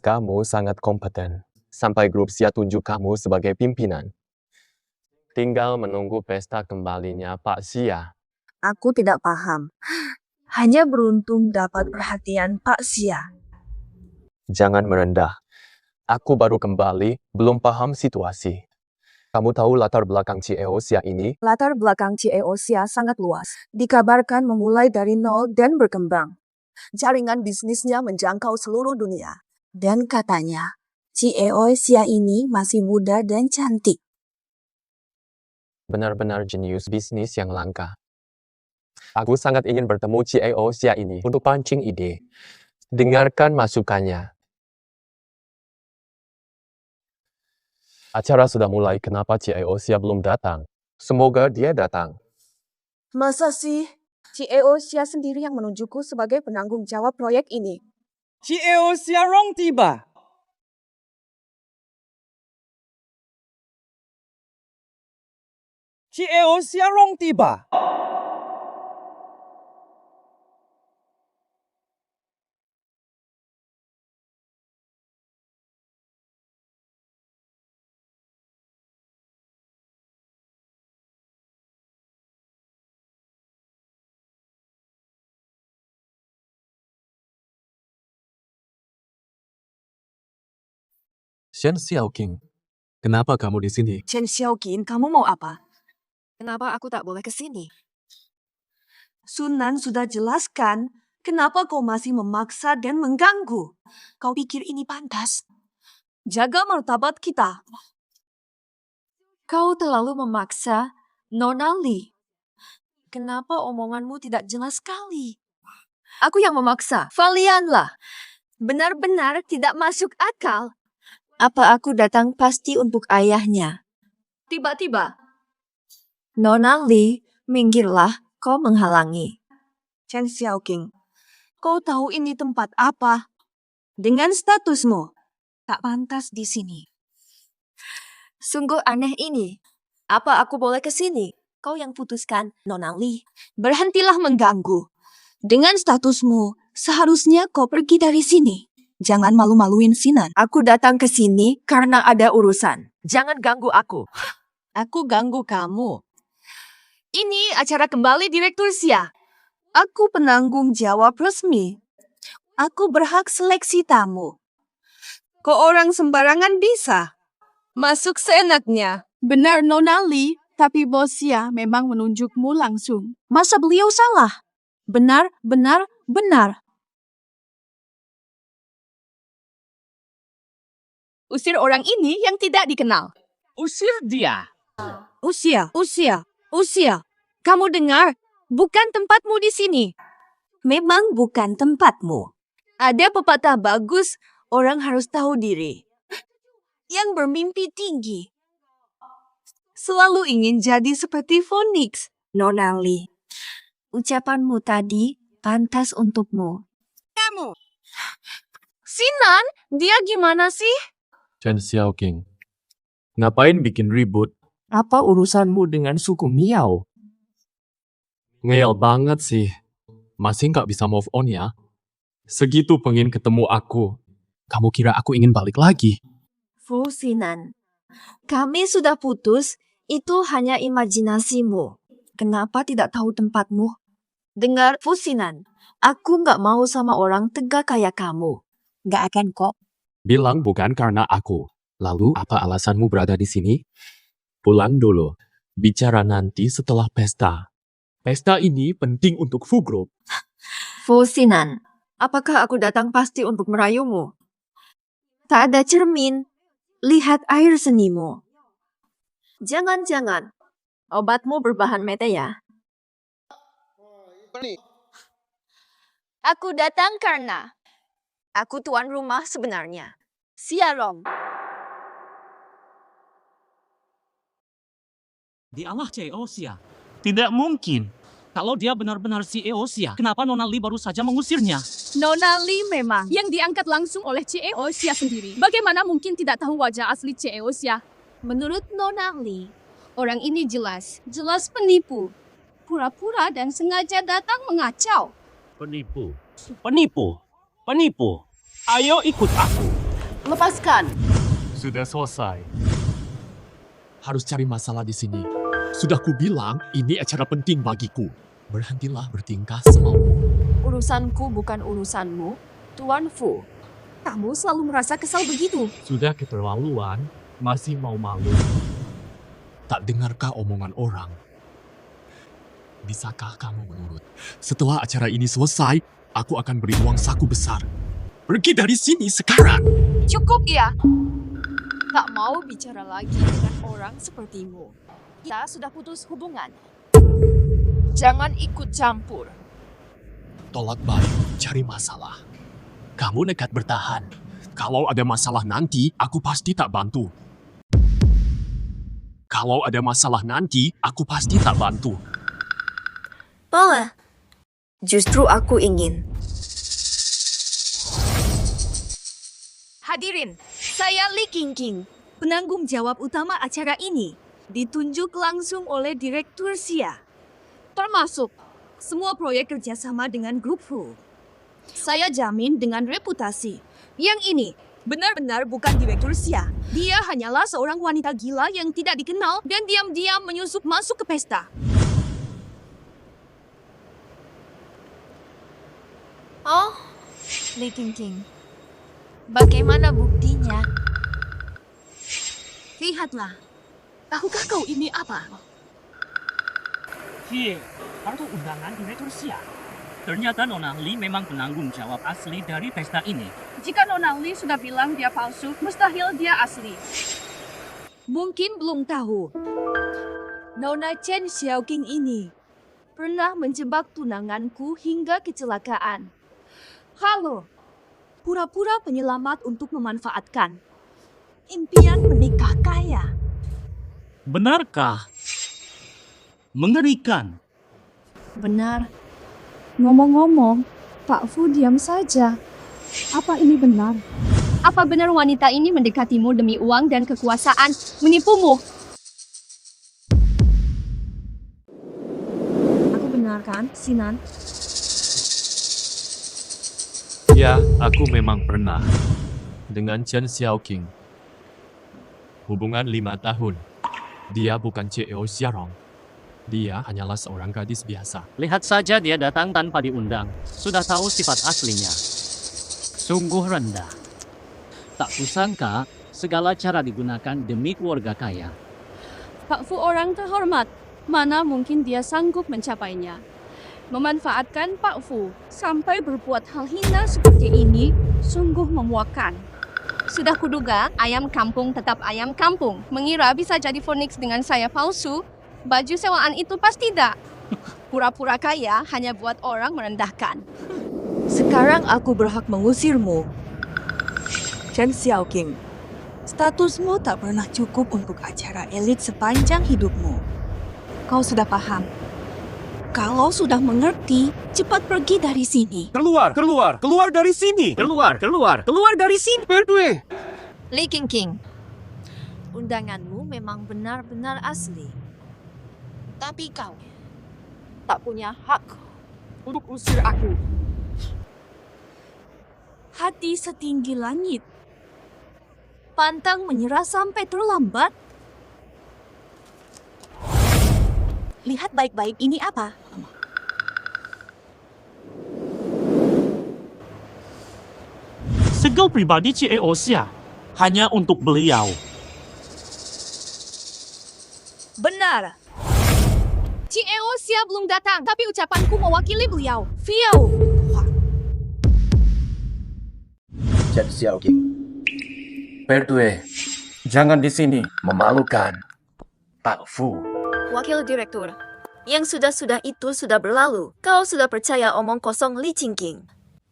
Kamu sangat kompeten. Sampai Grup Xia tunjuk kamu sebagai pimpinan. Tinggal menunggu pesta kembalinya Pak Xia. Aku tidak paham. Hanya beruntung dapat perhatian Pak Xia. Jangan merendah. Aku baru kembali, belum paham situasi. Kamu tahu latar belakang CEO Xia ini? Latar belakang CEO Xia sangat luas. Dikabarkan memulai dari nol dan berkembang. Jaringan bisnisnya menjangkau seluruh dunia. Dan katanya, CEO Xia ini masih muda dan cantik. Benar-benar jenius bisnis yang langka. Aku sangat ingin bertemu CEO Xia ini untuk pancing ide. Dengarkan masukannya. Acara sudah mulai, kenapa CEO Xia belum datang? Semoga dia datang. Masa sih? CEO Xia sendiri yang menunjukku sebagai penanggung jawab proyek ini. CEO Xia Rong tiba. CEO Xia Rong tiba. Chen Xiaoqing, kenapa kamu di sini? Chen Xiaoqing, kamu mau apa? Kenapa aku tak boleh ke sini? Sunan sudah jelaskan kenapa kau masih memaksa dan mengganggu. Kau pikir ini pantas? Jaga martabat kita. Kau terlalu memaksa, Nona Li. Kenapa omonganmu tidak jelas sekali? Aku yang memaksa. Valianlah. Benar-benar tidak masuk akal. Apa aku datang pasti untuk ayahnya? Tiba-tiba. Nona Li, minggirlah, kau menghalangi. Chen Xiaoqing, kau tahu ini tempat apa? Dengan statusmu, tak pantas di sini. Sungguh aneh ini. Apa aku boleh ke sini? Kau yang putuskan, Nona Li. Berhentilah mengganggu. Dengan statusmu, seharusnya kau pergi dari sini. Jangan malu-maluin Sinan. Aku datang ke sini karena ada urusan. Jangan ganggu aku. Aku ganggu kamu. Ini acara kembali Direktur Xia. Aku penanggung jawab resmi. Aku berhak seleksi tamu. Kok orang sembarangan bisa? Masuk seenaknya. Benar Nona Li, tapi bos Xia memang menunjukmu langsung. Masa beliau salah? Benar, benar, benar. Usir orang ini yang tidak dikenal. Usir dia. Usia. Kamu dengar? Bukan tempatmu di sini. Memang bukan tempatmu. Ada pepatah bagus, orang harus tahu diri. Yang bermimpi tinggi. Selalu ingin jadi seperti Phoenix. Nona Li, ucapanmu tadi pantas untukmu. Kamu. Sinan, dia gimana sih? Chen Xiaoqing, ngapain bikin ribut? Apa urusanmu dengan suku Miao? Ngeyel banget sih. Masih nggak bisa move on ya? Segitu pengen ketemu aku. Kamu kira aku ingin balik lagi? Fu Sinan, kami sudah putus, itu hanya imajinasimu. Kenapa tidak tahu tempatmu? Dengar Fu Sinan, aku nggak mau sama orang tegak kayak kamu. Nggak akan kok. Bilang bukan karena aku. Lalu apa alasanmu berada di sini? Pulang dulu. Bicara nanti setelah pesta. Pesta ini penting untuk Fu Group. Fu Sinan, apakah aku datang pasti untuk merayumu? Tak ada cermin. Lihat air senimu. Jangan-jangan obatmu berbahan mete ya? Aku datang karena aku tuan rumah sebenarnya. Siarong. Dialah CEO Xia. Tidak mungkin. Kalau dia benar-benar CEO Xia, kenapa Nona Li baru saja mengusirnya? Nona Li memang yang diangkat langsung oleh CEO Xia sendiri. Bagaimana mungkin tidak tahu wajah asli CEO Xia? Menurut Nona Li, Orang ini jelas penipu. Pura-pura dan sengaja datang mengacau. Penipu. Ayo ikut aku. Lepaskan. Sudah selesai. Harus cari masalah di sini. Sudah kubilang, ini acara penting bagiku. Berhentilah bertingkah semaumu. Urusanku bukan urusanmu, Tuan Fu. Kamu selalu merasa kesal begitu. Sudah keterlaluan, masih mau malu. Tak dengarkah omongan orang? Bisakah kamu menurut? Setelah acara ini selesai, aku akan beri uang saku besar. Pergi dari sini sekarang. Cukup ya. Tak mau bicara lagi dengan orang sepertimu. Kita sudah putus hubungan. Jangan ikut campur. Tolak balik, cari masalah. Kamu nekat bertahan. Kalau ada masalah nanti, aku pasti tak bantu. Kalau ada masalah nanti, aku pasti tak bantu. Boleh. Justru aku ingin. Hadirin, saya Li Qingqing, penanggung jawab utama acara ini, ditunjuk langsung oleh Direktur Xia. Termasuk semua proyek kerjasama dengan Grup Fu. Saya jamin dengan reputasi. Yang ini benar-benar bukan Direktur Xia. Dia hanyalah seorang wanita gila yang tidak dikenal dan diam-diam menyusup masuk ke pesta. Oh, Li Qingqing. Bagaimana buktinya? Lihatlah. Tahukah kau ini apa? kartu undangan Direktur Xia. Ternyata Nona Li memang penanggung jawab asli dari pesta ini. Jika Nona Li sudah bilang dia palsu, mustahil dia asli. Mungkin belum tahu. Nona Chen Xiaoqing ini pernah menjebak tunanganku hingga kecelakaan. Halo, pura-pura penyelamat untuk memanfaatkan impian menikah kaya. Benarkah? Mengerikan. Benar. Ngomong-ngomong, Pak Fu diam saja. Apa ini benar? Apa benar wanita ini mendekatimu demi uang dan kekuasaan, menipumu? Aku benar kan, Sinan? Ya, aku memang pernah. Dengan Chen Xiaoqing. Hubungan 5 tahun. Dia bukan CEO Xiarong. Dia hanyalah seorang gadis biasa. Lihat saja dia datang tanpa diundang. Sudah tahu sifat aslinya. Sungguh rendah. Tak kusangka segala cara digunakan demi keluarga kaya. Pak Fu orang terhormat. Mana mungkin dia sanggup mencapainya? Memanfaatkan Pak Fu sampai berbuat hal hina seperti ini sungguh memuakkan. Sudah kuduga ayam kampung tetap ayam kampung. Mengira bisa jadi Phoenix dengan saya palsu. Baju sewaan itu pasti tidak. Pura-pura kaya hanya buat orang merendahkan. Sekarang aku berhak mengusirmu. Chen Xiaoqing, statusmu tak pernah cukup untuk acara elit sepanjang hidupmu. Kau sudah paham? Kalau sudah mengerti, cepat pergi dari sini. Keluar dari sini. Keluar dari sini. Berdua. Li Qingqing, undanganmu memang benar-benar asli. Tapi kau tak punya hak untuk usir aku. Hati setinggi langit. Pantang menyerah sampai terlambat. Lihat baik-baik ini apa? Segel pribadi CEO Xia. Hanya untuk beliau. Benar. CEO Xia belum datang, tapi ucapanku mewakili beliau. Fiao. Chen Xiaoqing. Berdua. Jangan di sini. Memalukan. Pak Fu. Wakil Direktur, yang sudah-sudah itu sudah berlalu. Kau sudah percaya omong kosong Li Qingqing.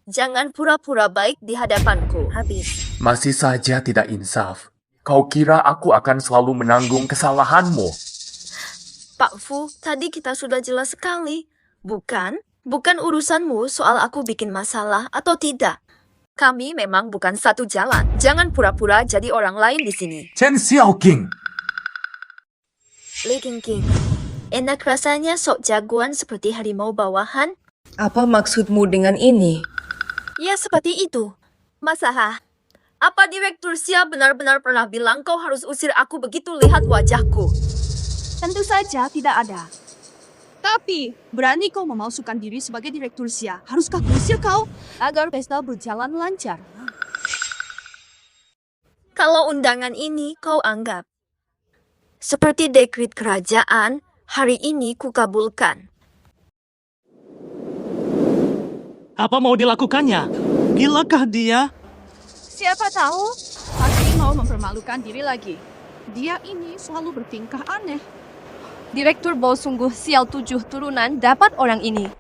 Jangan pura-pura baik di hadapanku. Habis. Masih saja tidak insaf. Kau kira aku akan selalu menanggung kesalahanmu? Pak Fu, tadi kita sudah jelas sekali. Bukan urusanmu soal aku bikin masalah atau tidak. Kami memang bukan satu jalan. Jangan pura-pura jadi orang lain di sini. Chen Xiaoqing. Li Qingqing, enak rasanya sok jagoan seperti harimau bawahan? Apa maksudmu dengan ini? Ya seperti itu. Masalah. Apa Direktur Xia benar-benar pernah bilang kau harus usir aku begitu lihat wajahku? Tentu saja tidak ada. Tapi, berani kau memalsukan diri sebagai Direktur Xia. Haruskah kusir kau agar pesta berjalan lancar? Kalau undangan ini kau anggap seperti dekret kerajaan, hari ini kukabulkan. Apa mau dilakukannya? Gilakah dia? Siapa tahu, pasti mau mempermalukan diri lagi. Dia ini selalu bertingkah aneh. Direktur Bo sungguh sial 7 turunan dapat orang ini.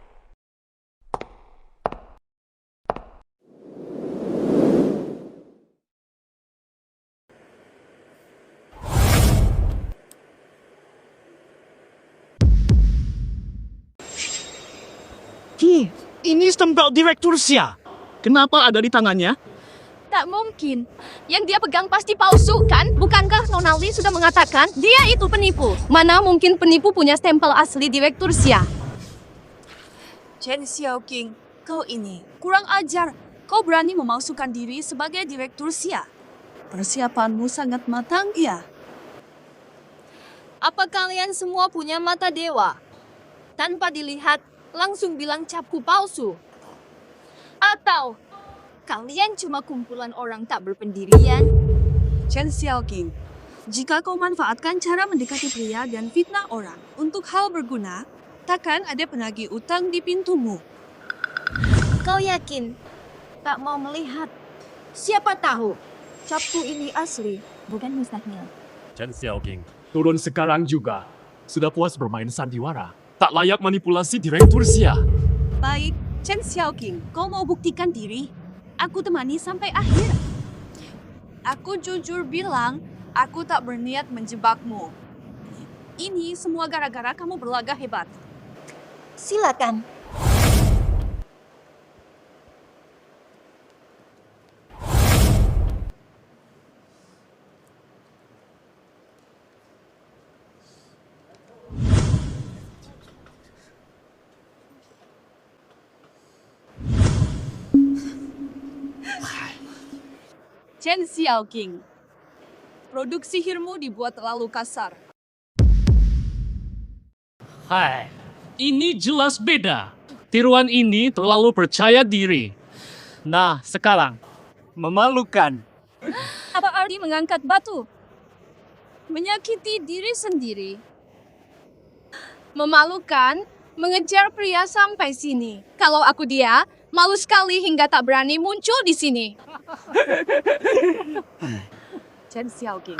Ini stempel Direktur Xia. Kenapa ada di tangannya? Tak mungkin. Yang dia pegang pasti palsu, kan? Bukankah Nona Li sudah mengatakan dia itu penipu? Mana mungkin penipu punya stempel asli Direktur Xia? Chen Xiaoqing, kau ini. Kurang ajar. Kau berani memalsukan diri sebagai Direktur Xia. Persiapanmu sangat matang, ya? Apa kalian semua punya mata dewa? Tanpa dilihat, langsung bilang capku palsu? Atau kalian cuma kumpulan orang tak berpendirian? Chen Xiaoqing, Jika kau manfaatkan cara mendekati pria dan fitnah orang untuk hal berguna, takkan ada penagih utang di pintumu. Kau yakin tak mau melihat? Siapa tahu capku ini asli, bukan mustahil. Chen Xiaoqing, turun sekarang juga. Sudah puas bermain sandiwara. Tak layak manipulasi Direktur Xia. Baik, Chen Xiaoqing, kau mau buktikan diri? Aku temani sampai akhir. Aku jujur bilang, aku tak berniat menjebakmu. Ini semua gara-gara kamu berlagak hebat. Silakan. Chen Xiaoqing, produk sihirmu dibuat terlalu kasar. Hai, ini jelas beda. Tiruan ini terlalu percaya diri. Nah, sekarang memalukan. Apa arti mengangkat batu? Menyakiti diri sendiri. Memalukan, mengejar pria sampai sini. Kalau aku dia, malu sekali hingga tak berani muncul di sini. Chen Xiaoqing,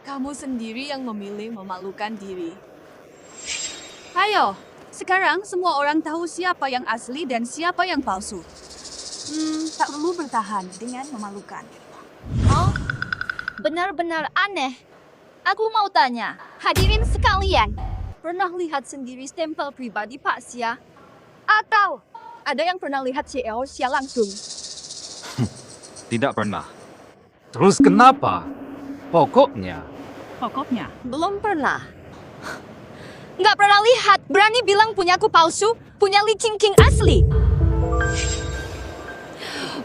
kamu sendiri yang memilih memalukan diri. Ayo, sekarang semua orang tahu siapa yang asli dan siapa yang palsu. Tak perlu bertahan dengan memalukan. Oh, benar-benar aneh. Aku mau tanya, hadirin sekalian, pernah lihat sendiri stempel pribadi Pak Xia? Atau ada yang pernah lihat CEO Xia langsung? Tidak pernah. Terus kenapa? Pokoknya. Belum pernah. Nggak pernah lihat, berani bilang punyaku palsu, punya Li Qingqing asli.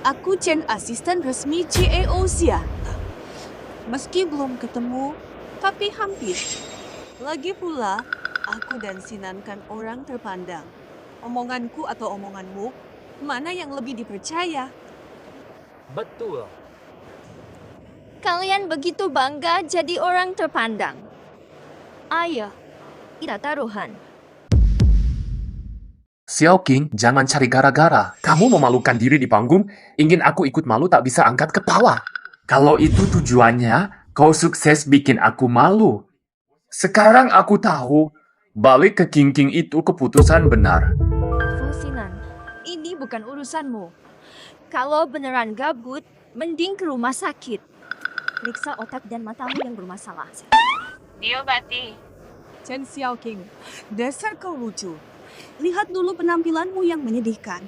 Aku Chen, asisten resmi CEO Xia. Meski belum ketemu, tapi hampir. Lagi pula, aku dan Sinan kan orang terpandang. Omonganku atau omonganmu, mana yang lebih dipercaya? Betul. Kalian begitu bangga jadi orang terpandang. Ayo, kita taruhan. Xiaoqing, jangan cari gara-gara. Kamu memalukan diri di panggung, ingin aku ikut malu tak bisa angkat kepala. Kalau itu tujuannya, kau sukses bikin aku malu. Sekarang aku tahu, balik ke Qingqing itu keputusan benar. Fu Sinan, ini bukan urusanmu. Kalau beneran gabut, mending ke rumah sakit. Periksa otak dan matamu yang bermasalah. Diobati. Chen Xiaoqing, dasar kau lucu. Lihat dulu penampilanmu yang menyedihkan.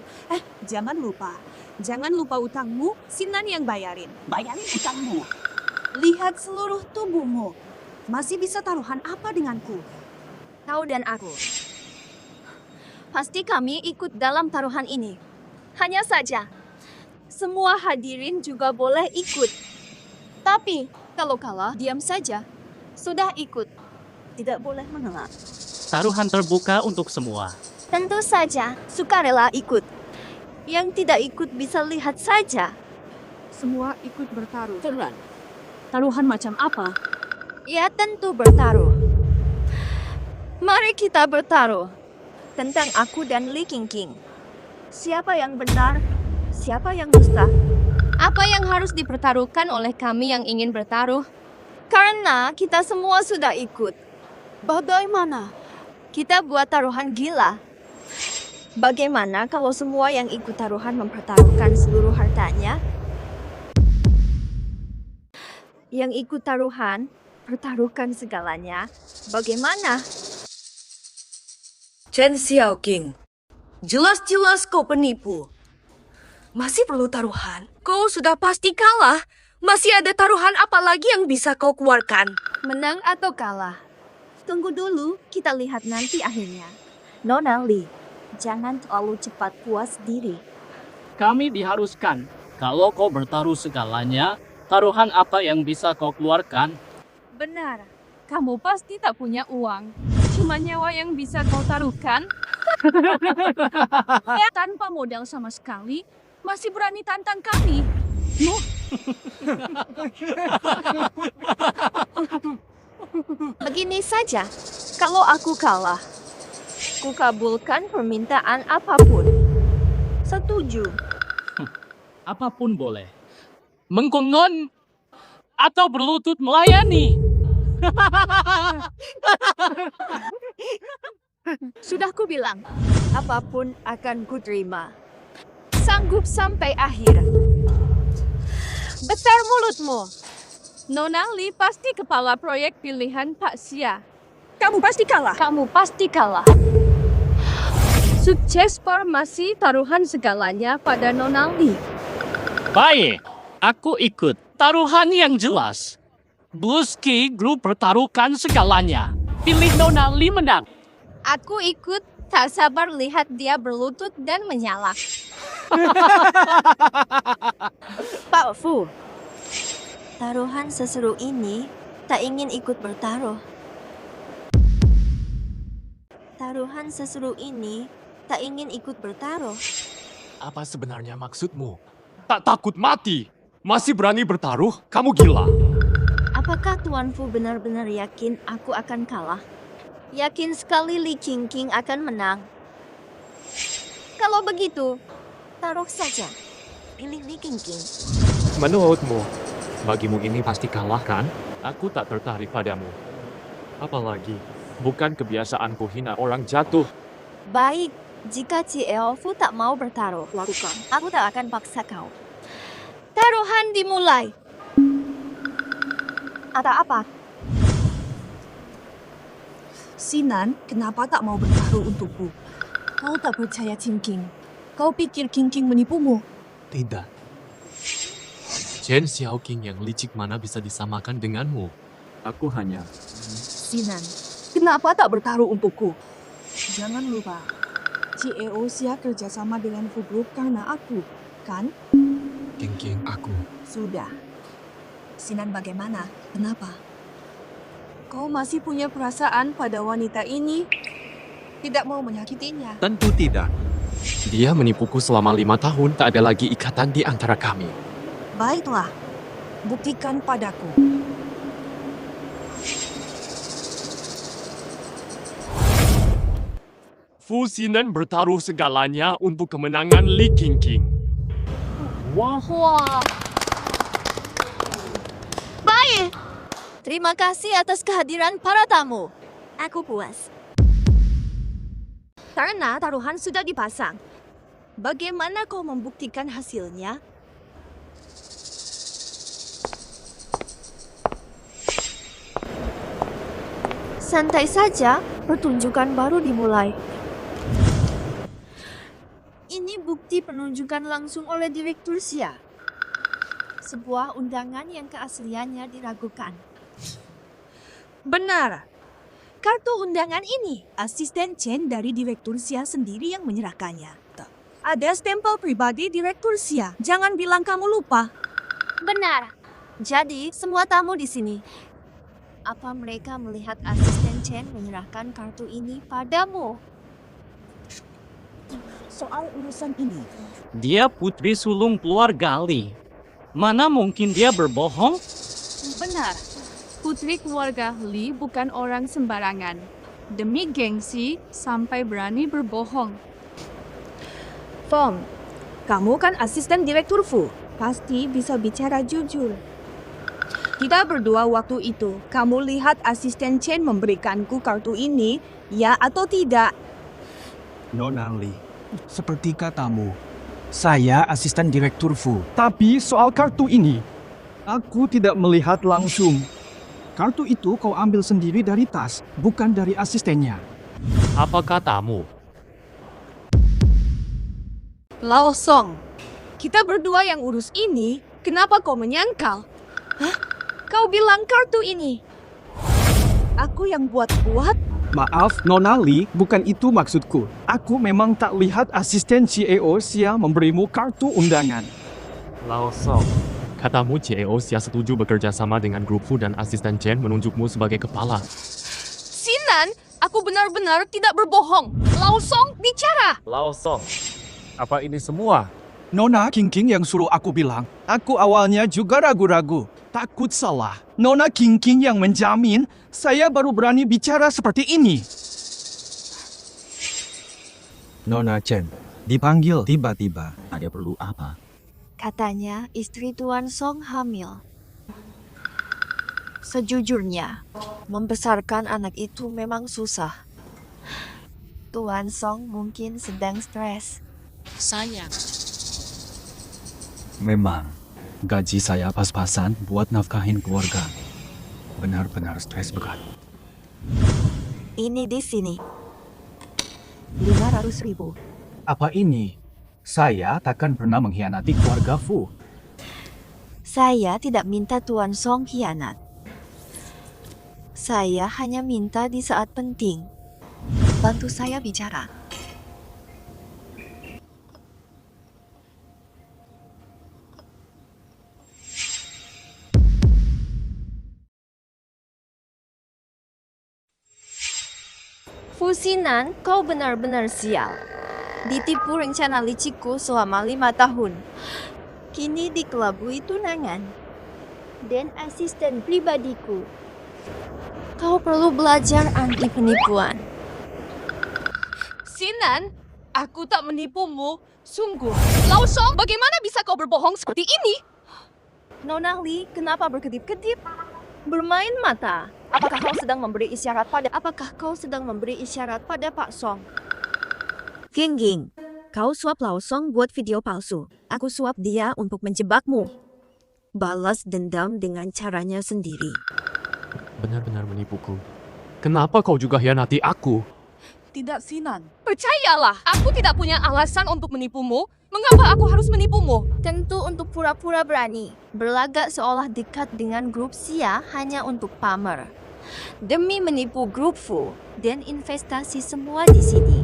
Jangan lupa utangmu, Sinan yang bayarin. Bayarin utangmu. Lihat seluruh tubuhmu. Masih bisa taruhan apa denganku? Kau dan aku. Pasti kami ikut dalam taruhan ini. Hanya saja, semua hadirin juga boleh ikut. Tapi, kalau kalah, diam saja. Sudah ikut. Tidak boleh mengelak. Taruhan terbuka untuk semua. Tentu saja, sukarela ikut. Yang tidak ikut bisa lihat saja. Semua ikut bertaruh. Taruhan macam apa? Ya tentu bertaruh. Mari kita bertaruh. Tentang aku dan Li Qingqing. Siapa yang benar? Siapa yang dusta? Apa yang harus dipertaruhkan oleh kami yang ingin bertaruh? Karena kita semua sudah ikut. Bagaimana? Kita buat taruhan gila. Bagaimana kalau semua yang ikut taruhan mempertaruhkan seluruh hartanya? Yang ikut taruhan, pertaruhkan segalanya. Bagaimana? Chen Xiaoqing, jelas-jelas kau penipu. Masih perlu taruhan? Kau sudah pasti kalah. Masih ada taruhan apa lagi yang bisa kau keluarkan? Menang atau kalah? Tunggu dulu, kita lihat nanti akhirnya. Nona Li, jangan terlalu cepat puas diri. Kami diharuskan, kalau kau bertaruh segalanya, taruhan apa yang bisa kau keluarkan? Benar, kamu pasti tak punya uang. Cuma nyawa yang bisa kau taruhkan. Tanpa modal sama sekali, masih berani tantang kami. Begini saja, kalau aku kalah, ku kabulkan permintaan apapun. Setuju. Apapun boleh. Mengkongon atau berlutut melayani. Sudah ku bilang, apapun akan ku terima. Sanggup sampai akhir. Besar mulutmu. Nona Li pasti kepala proyek pilihan Pak Sia. Kamu pasti kalah. Kamu pasti kalah. Sukses farmasi taruhan segalanya pada Nona Li. Baik, aku ikut. Taruhan yang jelas. Bluesky Group pertaruhkan segalanya. Pilih Nona Li menang. Aku ikut, tak sabar lihat dia berlutut dan menyala. Pak Fu, taruhan seseru ini tak ingin ikut bertaruh. Taruhan seseru ini tak ingin ikut bertaruh. Apa sebenarnya maksudmu? Tak takut mati? Masih berani bertaruh? Kamu gila. Apakah Tuan Fu benar-benar yakin aku akan kalah? Yakin sekali Li Qingqing akan menang. Kalau begitu, taruh saja. Pilih Li Qingqing. Menurutmu, bagimu ini pasti kalah kan? Aku tak tertarik padamu. Apalagi, bukan kebiasaanku hina orang jatuh. Baik, jika Cieo Fu tak mau bertaruh, lakukan. Aku tak akan paksa kau. Taruhan dimulai. Atau apa? Sinan, kenapa tak mau bertaruh untukku? Kau tak percaya Qingqing. Kau pikir Qingqing menipumu? Tidak. Chen Xiaoqing yang licik mana bisa disamakan denganmu? Aku hanya... Sinan, kenapa tak bertaruh untukku? Jangan lupa, CEO Xia kerjasama dengan Fu Group karena aku, kan? Qingqing, aku. Sudah. Sinan bagaimana? Kenapa? Kau masih punya perasaan pada wanita ini? Tidak mau menyakitinya? Tentu tidak. Dia menipuku selama 5 tahun, tak ada lagi ikatan di antara kami. Baiklah, buktikan padaku. Fu Xinan bertaruh segalanya untuk kemenangan Li Qingqing. Wah. Baik. Terima kasih atas kehadiran para tamu. Aku puas. Karena taruhan sudah dipasang. Bagaimana kau membuktikan hasilnya? Santai saja, pertunjukan baru dimulai. Ini bukti penunjukan langsung oleh Direktur Xia. Sebuah undangan yang keasliannya diragukan. Benar. Kartu undangan ini, asisten Chen dari Direktur Xia sendiri yang menyerahkannya. Ada stempel pribadi Direktur Xia. Jangan bilang kamu lupa. Benar. Jadi, semua tamu di sini. Apa mereka melihat asisten Chen menyerahkan kartu ini padamu? Soal urusan ini, Dia putri sulung keluarga Li. Mana mungkin dia berbohong? Benar. Putri keluarga Li bukan orang sembarangan. Demi gengsi, sampai berani berbohong. Fong, kamu kan asisten Direktur Fu. Pasti bisa bicara jujur. Kita berdua waktu itu, kamu lihat asisten Chen memberikanku kartu ini, ya atau tidak? Nona Li, seperti katamu, saya asisten Direktur Fu. Tapi soal kartu ini, aku tidak melihat langsung. Kartu itu kau ambil sendiri dari tas, bukan dari asistennya. Apa katamu? Lao Song, kita berdua yang urus ini, kenapa kau menyangkal? Hah? Kau bilang kartu ini. Aku yang buat-buat? Maaf, Nona Li, bukan itu maksudku. Aku memang tak lihat asisten CEO Xia memberimu kartu undangan. Lao Song, katamu CEO Xia setuju bekerja sama dengan grup Fu dan asisten Chen menunjukmu sebagai kepala. Sinan, aku benar-benar tidak berbohong. Lao Song, bicara. Lao Song, apa ini semua? Nona King King yang suruh aku bilang. Aku awalnya juga ragu-ragu. Takut salah. Nona King King yang menjamin saya baru berani bicara seperti ini. Nona Chen dipanggil tiba-tiba. Ada perlu apa? Katanya istri Tuan Song hamil. Sejujurnya, membesarkan anak itu memang susah. Tuan Song mungkin sedang stres. Sayang. Memang, gaji saya pas-pasan buat nafkahin keluarga. Benar-benar stres berat. Ini di sini. 500.000. Apa ini? Saya takkan pernah mengkhianati keluarga Fu. Saya tidak minta Tuan Song hianat. Saya hanya minta di saat penting. Bantu saya bicara. Fusinan, kau benar-benar sial. Ditipu rencana liciku selama 5 tahun. Kini dikelabui tunangan. Dan asisten pribadiku. Kau perlu belajar anti penipuan. Sinan, aku tak menipumu. Sungguh. Lao Song, bagaimana bisa kau berbohong seperti ini? Nona Li, kenapa berkedip-kedip? Bermain mata. Apakah kau sedang memberi isyarat pada Pak Song? Ging, kau suap Lao Song buat video palsu. Aku suap dia untuk menjebakmu. Balas dendam dengan caranya sendiri. Benar-benar menipuku. Kenapa kau juga hianati aku? Tidak, Sinan. Percayalah, aku tidak punya alasan untuk menipumu. Mengapa aku harus menipumu? Tentu untuk pura-pura berani. Berlagak seolah dekat dengan grup Xia hanya untuk pamer. Demi menipu grup Fu dan investasi semua di sini.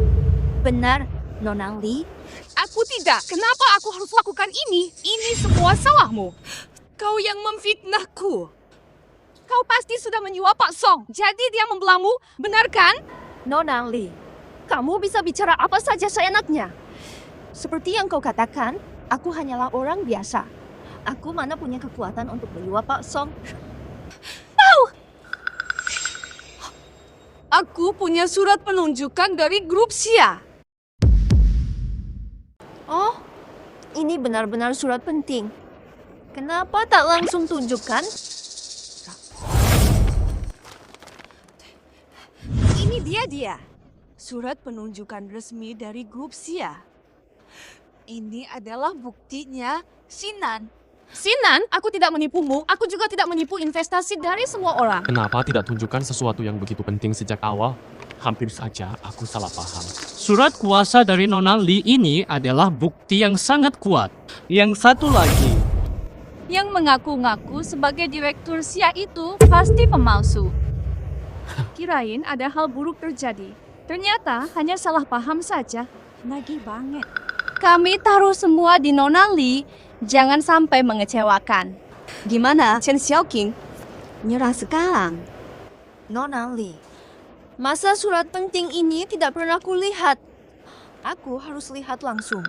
Benar, Nona Li? Aku tidak. Kenapa aku harus lakukan ini? Ini semua salahmu. Kau yang memfitnahku. Kau pasti sudah menyuap Pak Song. Jadi dia membelamu, benar kan? Nona Li, kamu bisa bicara apa saja seenaknya. Seperti yang kau katakan, aku hanyalah orang biasa. Aku mana punya kekuatan untuk menyuap Pak Song. Aku punya surat penunjukan dari grup Xia. Oh, ini benar-benar surat penting. Kenapa tak langsung tunjukkan? Ini dia. Surat penunjukan resmi dari grup Xia. Ini adalah buktinya, Sinan. Sinan, aku tidak menipumu. Aku juga tidak menipu investasi dari semua orang. Kenapa tidak tunjukkan sesuatu yang begitu penting sejak awal? Hampir saja aku salah paham. Surat kuasa dari Nona Li ini adalah bukti yang sangat kuat. Yang satu lagi. Yang mengaku-ngaku sebagai direktur Xia itu pasti pemalsu. Kirain ada hal buruk terjadi. Ternyata hanya salah paham saja. Nagih banget. Kami taruh semua di Nona Li. Jangan sampai mengecewakan. Gimana, Chen Xiaoqing? Nyerah sekarang. Nona Li, masa surat penting ini tidak pernah kulihat. Aku harus lihat langsung.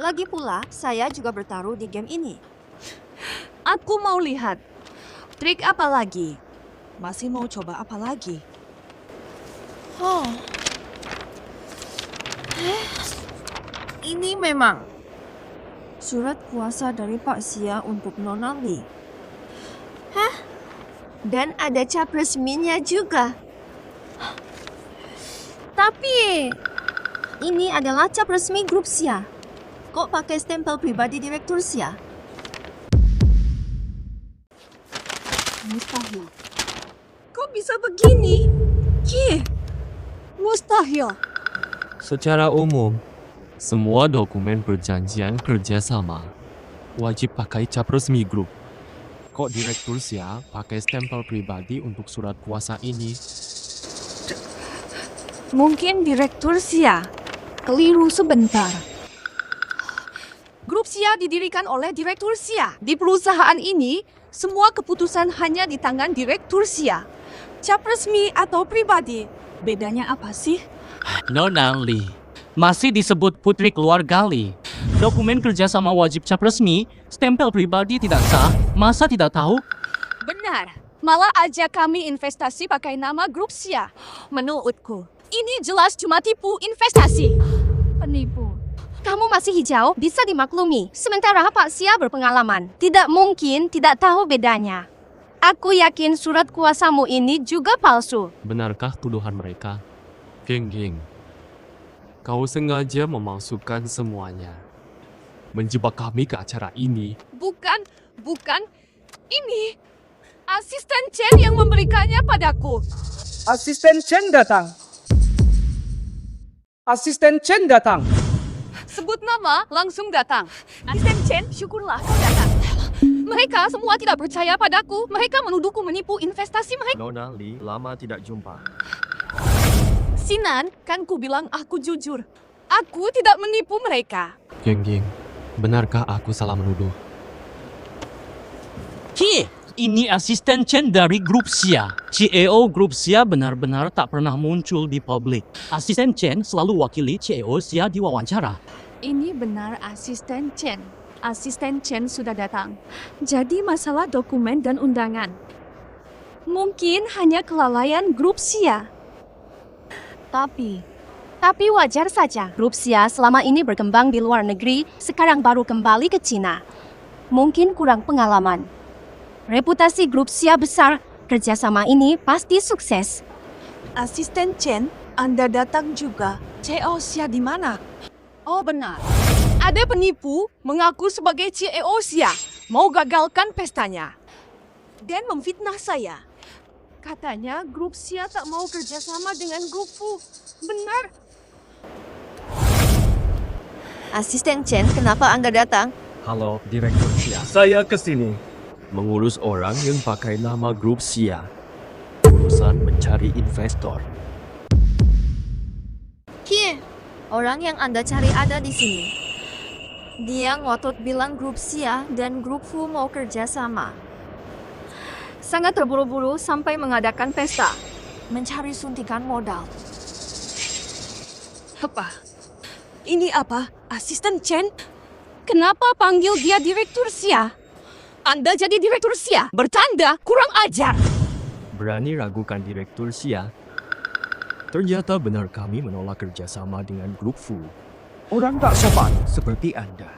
Lagi pula, saya juga bertaruh di game ini. Aku mau lihat. Trik apa lagi? Masih mau coba apa lagi? Oh. Ini memang surat kuasa dari Pak Xia untuk Nona Li. Hah? Dan ada cap resminya juga. Tapi ini adalah cap resmi grup Xia. Kok pakai stempel pribadi direktur Xia? Mustahil. Kok bisa begini? Mustahil. Secara umum, semua dokumen perjanjian kerjasama wajib pakai cap resmi grup. Kok direktur Xia pakai stempel pribadi untuk surat kuasa ini? Mungkin direktur Xia keliru sebentar. Grup Xia didirikan oleh direktur Xia. Di perusahaan ini, semua keputusan hanya di tangan direktur Xia. Cap resmi atau pribadi, bedanya apa sih? Nona Li masih disebut putri keluarga Li. Dokumen kerjasama wajib cap resmi, stempel pribadi tidak sah, masa tidak tahu? Benar. Malah aja kami investasi pakai nama grup Sia. Menurutku, ini jelas cuma tipu investasi. Penipu. Kamu masih hijau, bisa dimaklumi. Sementara Pak Sia berpengalaman. Tidak mungkin tidak tahu bedanya. Aku yakin surat kuasamu ini juga palsu. Benarkah tuduhan mereka? King, kau sengaja memalsukan semuanya. Menjebak kami ke acara ini. Bukan. Ini asisten Chen yang memberikannya padaku. Asisten Chen datang. Asisten Chen datang. Sebut nama, langsung datang. Asisten Chen, syukurlah kau datang. Mereka semua tidak percaya padaku. Mereka menuduhku menipu investasi mereka. Nona Li, lama tidak jumpa. Sinan, kan ku bilang aku jujur. Aku tidak menipu mereka. King, benarkah aku salah menuduh? Ini asisten Chen dari grup Sia. CEO grup Sia benar-benar tak pernah muncul di publik. Asisten Chen selalu wakili CEO Sia di wawancara. Ini benar asisten Chen. Asisten Chen sudah datang. Jadi masalah dokumen dan undangan. Mungkin hanya kelalaian grup Sia. Tapi wajar saja. Grup Sia selama ini berkembang di luar negeri, sekarang baru kembali ke Cina. Mungkin kurang pengalaman. Reputasi grup Sia besar, kerjasama ini pasti sukses. Asisten Chen, Anda datang juga. CEO Sia di mana? Oh benar. Ada penipu mengaku sebagai CEO Sia, mau gagalkan pestanya. Dan memfitnah saya. Katanya grup Sia tak mau kerjasama dengan grup Fu. Benar. Asisten Chen, kenapa Anda datang? Halo, Direktur Sia. Saya kesini mengurus orang yang pakai nama grup Sia. Urusan mencari investor. Orang yang Anda cari ada di sini. Dia ngotot bilang grup Sia dan grup Fu mau kerjasama. Sangat terburu-buru sampai mengadakan pesta. Mencari suntikan modal. Apa? Ini apa? Asisten Chen? Kenapa panggil dia Direktur Sia? Anda jadi Direktur Sia? Bertanda, kurang ajar. Berani ragukan Direktur Sia? Ternyata benar kami menolak kerjasama dengan grup Fu. Orang tak sopan Seperti Anda,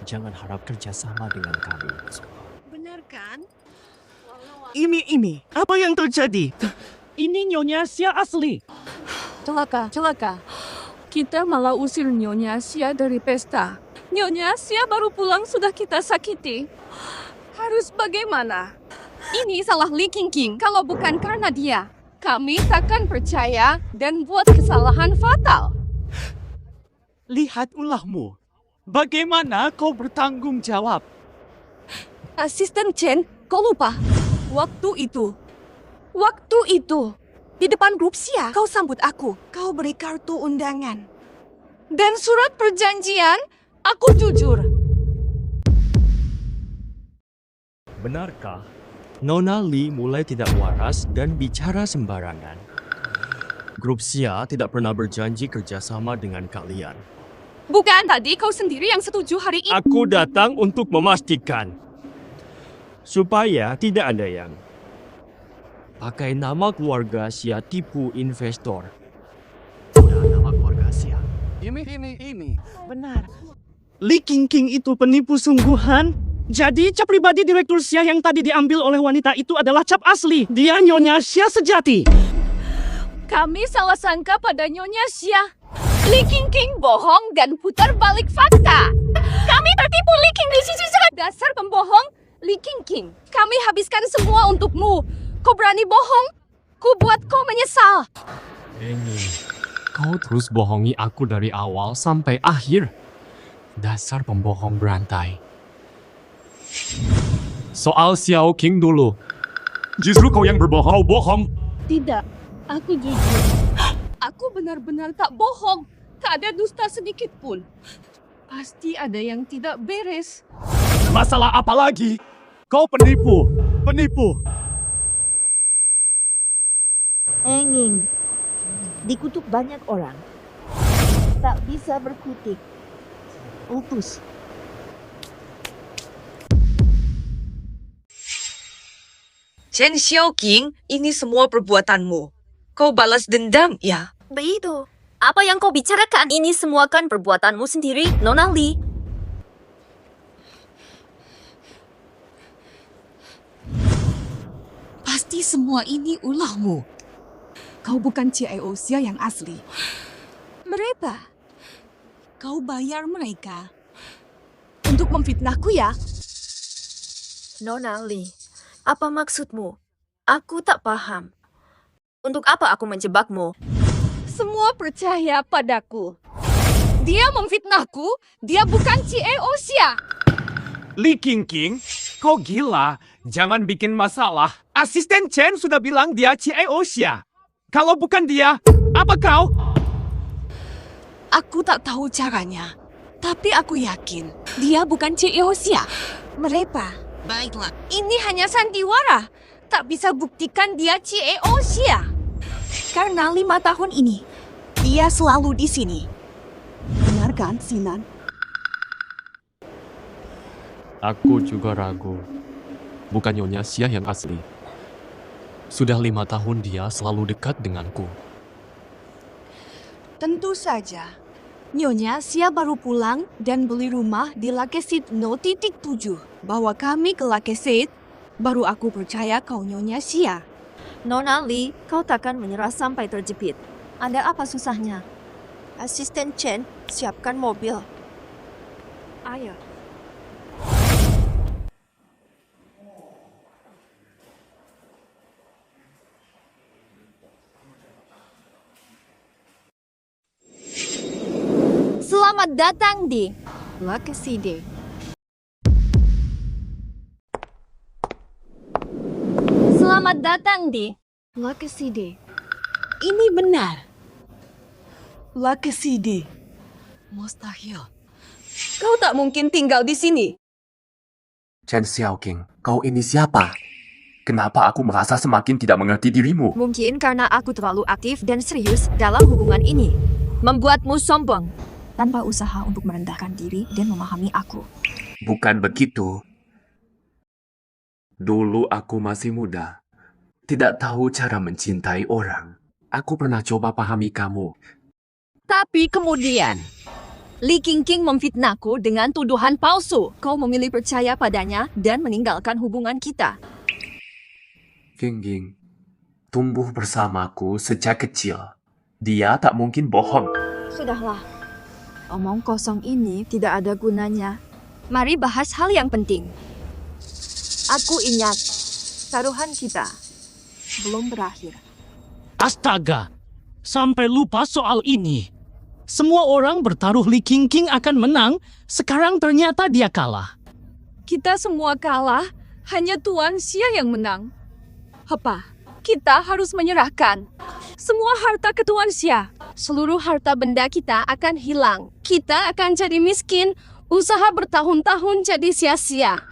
jangan harap kerjasama dengan kami. Benar kan? Ini, apa yang terjadi? Ini Nyonya Sia asli. Celaka. Kita malah usir Nyonya Sia dari pesta. Nyonya Sia baru pulang sudah kita sakiti. Harus bagaimana? Ini salah Li Qingqing. Kalau bukan karena dia, kami takkan percaya dan buat kesalahan fatal. Lihat ulahmu. Bagaimana kau bertanggung jawab? Asisten Chen, kau lupa? Waktu itu, di depan grup Sia, kau sambut aku. Kau beri kartu undangan. Dan surat perjanjian, aku jujur. Benarkah Nona Li mulai tidak waras dan bicara sembarangan? Grup Sia tidak pernah berjanji kerjasama dengan kalian. Bukan tadi kau sendiri yang setuju hari ini. Aku datang untuk memastikan supaya tidak ada yang pakai nama keluarga Sia tipu investor. Nama keluarga Sia. Ini. Benar. Li Qingqing itu penipu sungguhan. Jadi cap pribadi Direktur Sia yang tadi diambil oleh wanita itu adalah cap asli. Dia Nyonya Sia sejati. Kami salah sangka pada Nyonya Sia. Li Qingqing bohong dan putar balik fakta. Kami tertipu Li Qingqing. Dasar pembohong Li Qingqing. Kami habiskan semua untukmu. Kau berani bohong? Ku buat kau menyesal. Ini, kau terus bohongi aku dari awal sampai akhir. Dasar pembohong berantai. Soal Xiao Qing dulu. Justru kau yang berbohong. Tidak, aku jujur. Aku benar-benar tak bohong. Tak ada dusta sedikit pun. Pasti ada yang tidak beres. Masalah apa lagi? Kau penipu. Dikutuk banyak orang. Tak bisa berkutik. Utus. Chen Xiaoqing, ini semua perbuatanmu. Kau balas dendam, ya? Begitu. Apa yang kau bicarakan ini semua kan perbuatanmu sendiri, Nona Li. Pasti semua ini ulahmu. Kau bukan CIO Xia yang asli. Mereka. Kau bayar mereka untuk memfitnahku ya? Nona Li, apa maksudmu? Aku tak paham. Untuk apa aku menjebakmu? Semua percaya padaku. Dia memfitnahku, dia bukan CIO Xia. Li Qingqing, kau gila. Jangan bikin masalah. Asisten Chen sudah bilang dia CIO Xia. Kalau bukan dia, apa kau? Aku tak tahu caranya, tapi aku yakin dia bukan CIO Xia. Mereka. Baiklah, ini hanya sandiwara. Tak bisa buktikan dia CIO Xia. Karena 5 tahun ini, dia selalu di sini. Benar kan, Sinan? Aku juga ragu. Bukan Nyonya Xia yang asli. Sudah 5 tahun dia selalu dekat denganku. Tentu saja. Nyonya Xia baru pulang dan beli rumah di Lakesit 0.7. Bawa kami ke Lakesit, baru aku percaya kau Nyonya Xia. Nona Li, kau takkan menyerah sampai terjepit. Ada apa susahnya? Asisten Chen, siapkan mobil. Ayo. Selamat datang di Lakesit. Selamat datang di Lakesit. Ini benar. Lakesit. Mustahil. Kau tak mungkin tinggal di sini. Chen Xiaoqing, kau ini siapa? Kenapa aku merasa semakin tidak mengerti dirimu? Mungkin karena aku terlalu aktif dan serius dalam hubungan ini. Membuatmu sombong. Tanpa usaha untuk merendahkan diri dan memahami aku. Bukan begitu. Dulu aku masih muda. Tidak tahu cara mencintai orang. Aku pernah coba pahami kamu. Tapi kemudian, Li Qingqing memfitnahku dengan tuduhan palsu. Kau memilih percaya padanya dan meninggalkan hubungan kita. Qingqing, tumbuh bersamaku sejak kecil. Dia tak mungkin bohong. Sudahlah. Omong kosong ini tidak ada gunanya. Mari bahas hal yang penting. Aku ingat, taruhan kita belum berakhir. Astaga, sampai lupa soal ini. Semua orang bertaruh Li Qingqing akan menang, sekarang ternyata dia kalah. Kita semua kalah, hanya Tuan Xia yang menang. Apa? Kita harus menyerahkan semua harta ke Tuan Xia. Seluruh harta benda kita akan hilang. Kita akan jadi miskin. Usaha bertahun-tahun jadi sia-sia.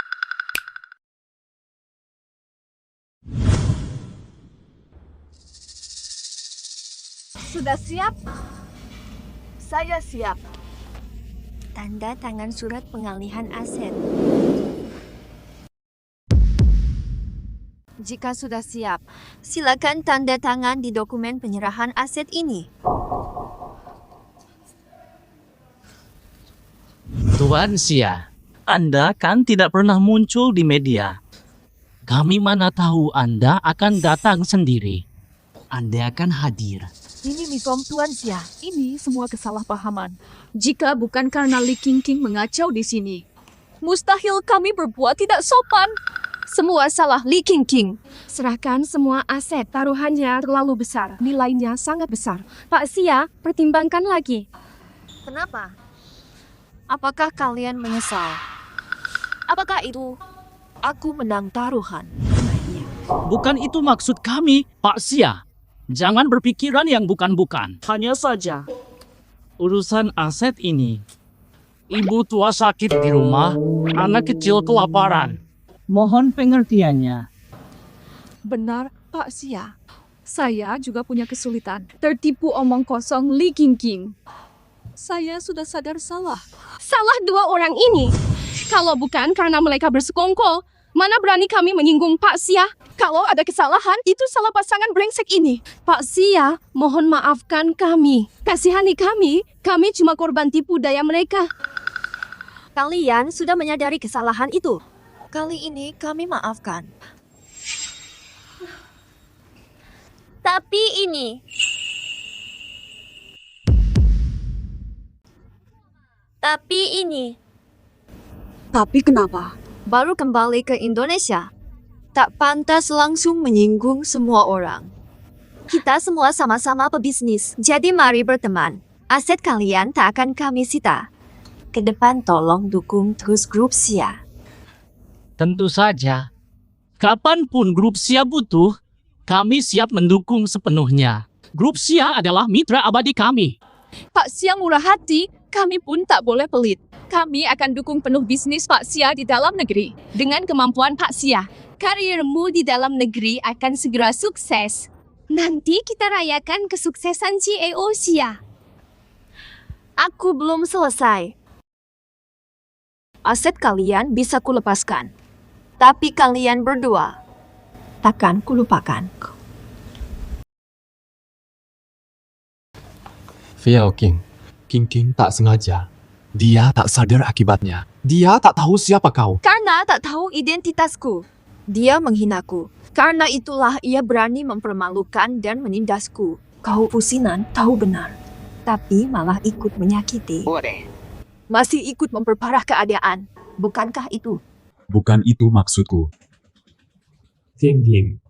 Sudah siap? Saya siap. Tanda tangan surat pengalihan aset. Jika sudah siap, silakan tanda tangan di dokumen penyerahan aset ini. Tuan Xia, Anda kan tidak pernah muncul di media. Kami mana tahu Anda akan datang sendiri. Anda akan hadir. Ini misom Tuan Xia. Ini semua kesalahpahaman. Jika bukan karena Li Qingqing mengacau di sini, mustahil kami berbuat tidak sopan. Semua salah Li Qingqing. Serahkan semua aset, taruhannya terlalu besar. Nilainya sangat besar. Pak Xia, pertimbangkan lagi. Kenapa? Apakah kalian menyesal? Apakah itu aku menang taruhan? Bukan itu maksud kami, Pak Xia. Jangan berpikiran yang bukan-bukan. Hanya saja, urusan aset ini. Ibu tua sakit di rumah, anak kecil kelaparan. Mohon pengertiannya. Benar, Pak Xia. Saya juga punya kesulitan. Tertipu omong kosong Li Qingqing. Saya sudah sadar salah. salah dua orang ini. Kalau bukan karena mereka bersekongkol, mana berani kami menyinggung Pak Sia? Kalau ada kesalahan, itu salah pasangan brengsek ini. Pak Sia, mohon maafkan kami. Kasihani kami cuma korban tipu daya mereka. Kalian sudah menyadari kesalahan itu. Kali ini kami maafkan. Tapi ini... Tapi kenapa? Baru kembali ke Indonesia. Tak pantas langsung menyinggung semua orang. Kita semua sama-sama pebisnis, jadi mari berteman. Aset kalian tak akan kami sita. Ke depan tolong dukung terus grup Sia. Tentu saja. Kapanpun grup Sia butuh, kami siap mendukung sepenuhnya. Grup Sia adalah mitra abadi kami. Pak Sia murah hati, kami pun tak boleh pelit. Kami akan dukung penuh bisnis Pak Sia di dalam negeri. Dengan kemampuan Pak Sia, karirmu di dalam negeri akan segera sukses. Nanti kita rayakan kesuksesan CEO Sia. Aku belum selesai. Aset kalian bisa kulepaskan. Tapi kalian berdua takkan kulupakan. Fiao King. King tak sengaja. Dia tak sadar akibatnya. Dia tak tahu siapa kau. Karena tak tahu identitasku. Dia menghinaku. Karena itulah ia berani mempermalukan dan menindasku. Kau Fusinan tahu benar. Tapi malah ikut menyakiti. Masih ikut memperparah keadaan. Bukankah itu? Bukan itu maksudku. King.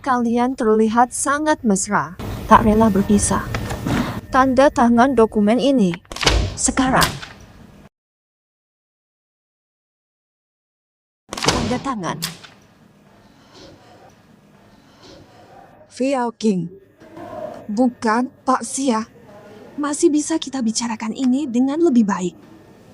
Kalian terlihat sangat mesra. Tak rela berpisah. Tanda tangan dokumen ini. Sekarang. Tanda tangan. Fiao King. Bukan Pak Sia. Masih bisa kita bicarakan ini dengan lebih baik.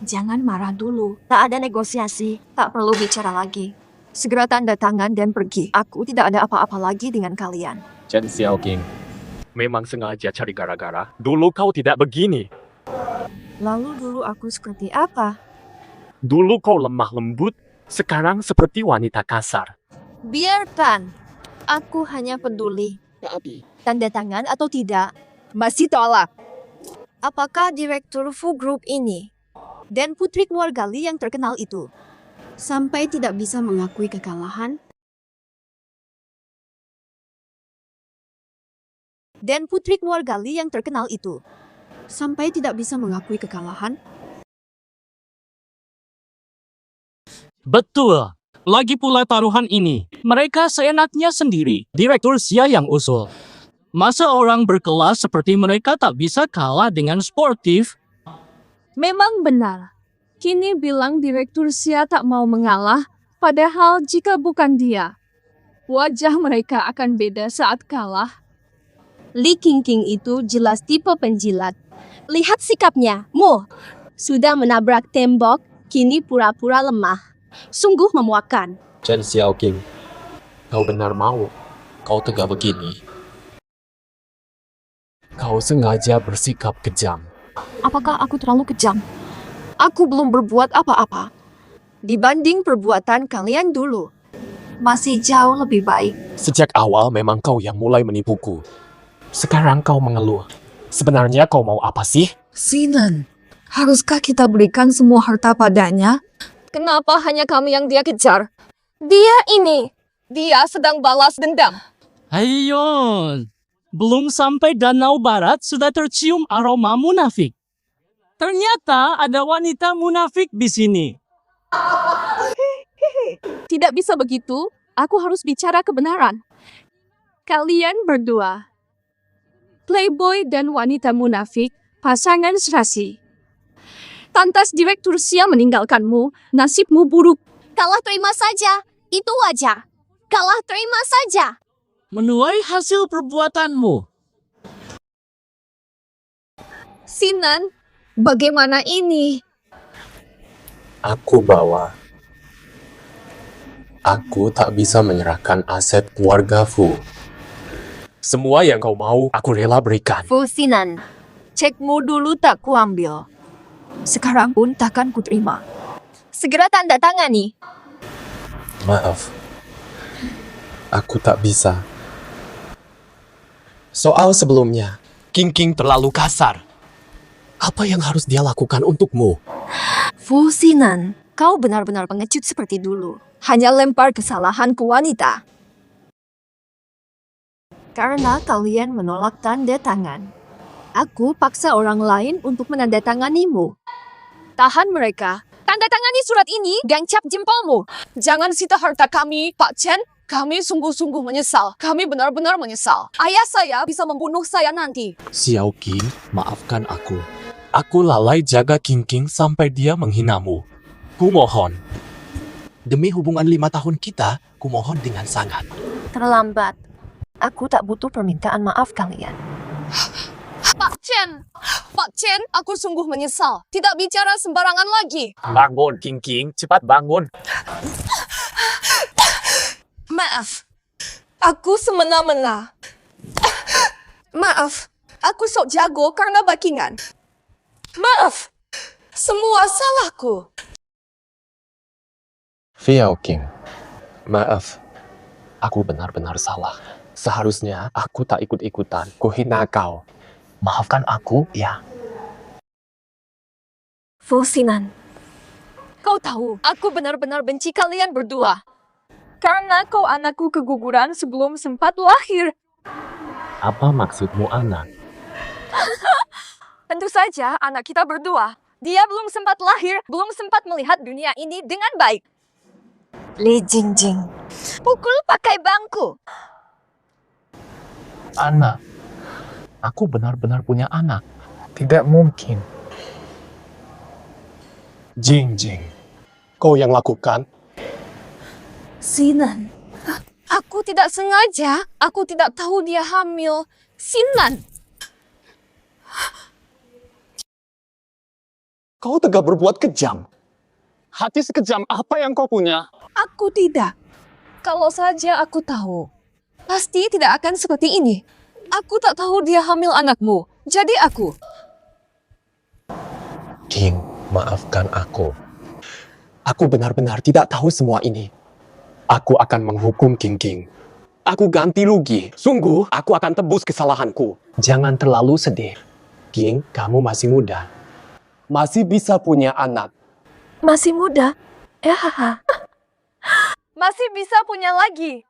Jangan marah dulu. Tak ada negosiasi. Tak perlu bicara lagi. Segera tanda tangan dan pergi. Aku tidak ada apa-apa lagi dengan kalian. Chen Xiaoqing, memang sengaja cari gara-gara. Dulu kau tidak begini. Lalu dulu aku seperti apa? Dulu kau lemah lembut, sekarang seperti wanita kasar. Biarkan. Aku hanya peduli. Tanda tangan atau tidak, masih tolak. Apakah Direktur Fu Group ini dan putri keluarga Li yang terkenal itu sampai tidak bisa mengakui kekalahan? Dan putri keluarga Li yang terkenal itu sampai tidak bisa mengakui kekalahan? Betul. Lagi pula taruhan ini. Mereka seenaknya sendiri. Direktur Sia yang usul. Masa orang berkelas seperti mereka tak bisa kalah dengan sportif? Memang benar. Kini bilang Direktur Sia tak mau mengalah, padahal jika bukan dia, wajah mereka akan beda saat kalah. Li Qingqing itu jelas tipe penjilat. Lihat sikapnya, sudah menabrak tembok, kini pura-pura lemah. Sungguh memuakkan. Chen Xiaoqing, kau benar mau kau tegak begini. Kau sengaja bersikap kejam. Apakah aku terlalu kejam? Aku belum berbuat apa-apa. Dibanding perbuatan kalian dulu, masih jauh lebih baik. Sejak awal memang kau yang mulai menipuku. Sekarang kau mengeluh. Sebenarnya kau mau apa sih? Sinan, haruskah kita berikan semua harta padanya? Kenapa hanya kami yang dia kejar? Dia sedang balas dendam. Ayo, belum sampai Danau Barat sudah tercium aroma munafik. Ternyata ada wanita munafik di sini. Tidak bisa begitu, aku harus bicara kebenaran. Kalian berdua, playboy dan wanita munafik, pasangan serasi. Pantas Direktur Sia meninggalkanmu, nasibmu buruk. Kalah terima saja, itu wajar. Kalah terima saja. Menuai hasil perbuatanmu. Sinan, bagaimana ini? Aku bawa. Aku tak bisa menyerahkan aset keluarga Fu. Semua yang kau mau, aku rela berikan. Fu Sinan, cekmu dulu tak kuambil. Sekarang pun takkan kuterima. Segera tanda tangani. Maaf. Aku tak bisa. Soal sebelumnya, King King terlalu kasar. Apa yang harus dia lakukan untukmu? Fu Xinan, kau benar-benar pengecut seperti dulu. Hanya lempar kesalahan ke wanita. Karena kalian menolak tanda tangan. Aku paksa orang lain untuk menandatanganimu. Tahan mereka. Tanda tangani surat ini dan cap jempolmu. Jangan sita harta kami, Pak Chen. Kami sungguh-sungguh menyesal. Kami benar-benar menyesal. Ayah saya bisa membunuh saya nanti. Xiao King, maafkan aku. Aku lalai jaga King King sampai dia menghinamu. Kumohon. Demi hubungan 5 tahun kita, kumohon dengan sangat. Terlambat. Aku tak butuh permintaan maaf kalian. Pak Chen, Pak Chen, aku sungguh menyesal. Tidak bicara sembarangan lagi. Bangun, King King. Cepat bangun. Maaf, aku semena-mena. Maaf, aku sok jago karena backingan. Maaf, semua salahku. Xiao King, maaf. Aku benar-benar salah. Seharusnya aku tak ikut-ikutan. Kuhina kau. Maafkan aku, ya. Fu Xinan, Kau tahu, aku benar-benar benci kalian berdua. Karena kau anakku keguguran sebelum sempat lahir. Apa maksudmu, anak? Tentu saja anak kita berdua. Dia belum sempat lahir, belum sempat melihat dunia ini dengan baik. Li Jingjing. Pukul pakai bangku. Anak. Aku benar-benar punya anak. Tidak mungkin. Jingjing. Kau yang lakukan? Sinan. Aku tidak sengaja. Aku tidak tahu dia hamil. Sinan. Kau tegak berbuat kejam. Hati sekejam apa yang kau punya? Aku tidak. Kalau saja aku tahu, pasti tidak akan seperti ini. Aku tak tahu dia hamil anakmu. Jadi aku. King, maafkan aku. Aku benar-benar tidak tahu semua ini. Aku akan menghukum King King. Aku ganti rugi. Sungguh, aku akan tebus kesalahanku. Jangan terlalu sedih. King, kamu masih muda. Masih bisa punya anak. Masih muda? Ya. Masih bisa punya lagi.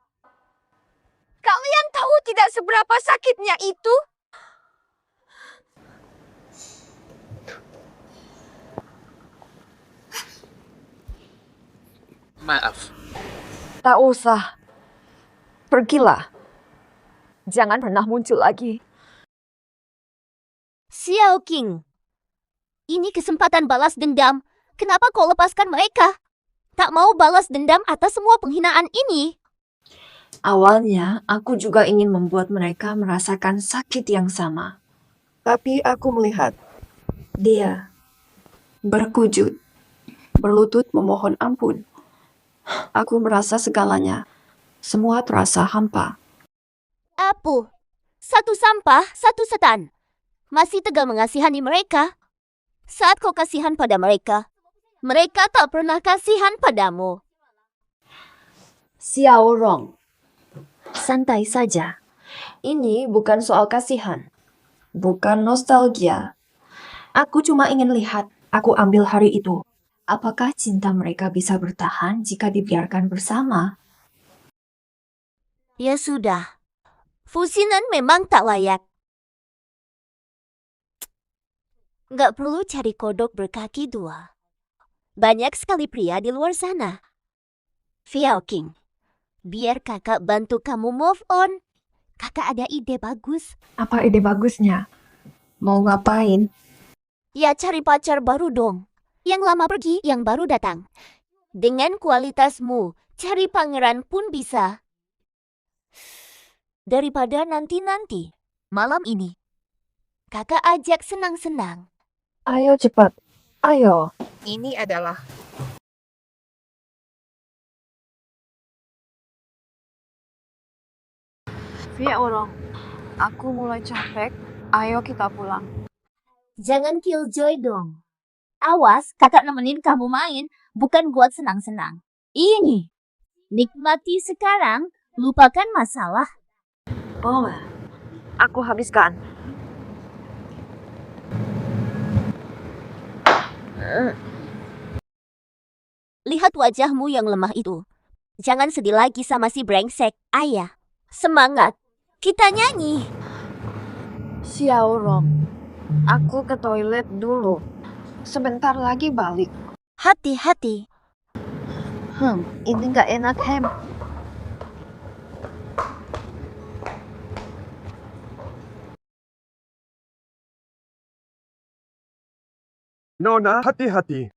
Kalian tahu tidak seberapa sakitnya itu? Maaf. Tak usah. Pergilah. Jangan pernah muncul lagi. Xiao King, ini kesempatan balas dendam. Kenapa kau lepaskan mereka? Tak mau balas dendam atas semua penghinaan ini? Awalnya, aku juga ingin membuat mereka merasakan sakit yang sama. Tapi aku melihat dia berkujud, berlutut memohon ampun. Aku merasa segalanya. Semua terasa hampa. Apu, satu sampah, satu setan. Masih tega mengasihani mereka. Saat kau kasihan pada mereka, mereka tak pernah kasihan padamu. Xiao Rong, santai saja. Ini bukan soal kasihan. Bukan nostalgia. Aku cuma ingin lihat, aku ambil hari itu. Apakah cinta mereka bisa bertahan jika dibiarkan bersama? Ya sudah, Fu Xinan memang tak layak. Gak perlu cari kodok berkaki dua. Banyak sekali pria di luar sana. Xiao King, biar kakak bantu kamu move on. Kakak ada ide bagus. Apa ide bagusnya? Mau ngapain? Ya cari pacar baru dong. Yang lama pergi, yang baru datang. Dengan kualitasmu, cari pangeran pun bisa. Daripada nanti-nanti, malam ini. Kakak ajak senang-senang. Ayo cepat, ayo. Ini adalah Via orang, aku mulai capek. Ayo kita pulang. Jangan killjoy dong. Awas, kakak nemenin kamu main, bukan buat senang-senang. Ini, nikmati sekarang, lupakan masalah. Boleh. Aku habiskan. Lihat wajahmu yang lemah itu. Jangan sedih lagi sama si brengsek, ayah. Semangat, kita nyanyi. Xiaorong, aku ke toilet dulu. Sebentar lagi balik. Hati-hati. Ini nggak enak, Hem. Nona, hati-hati.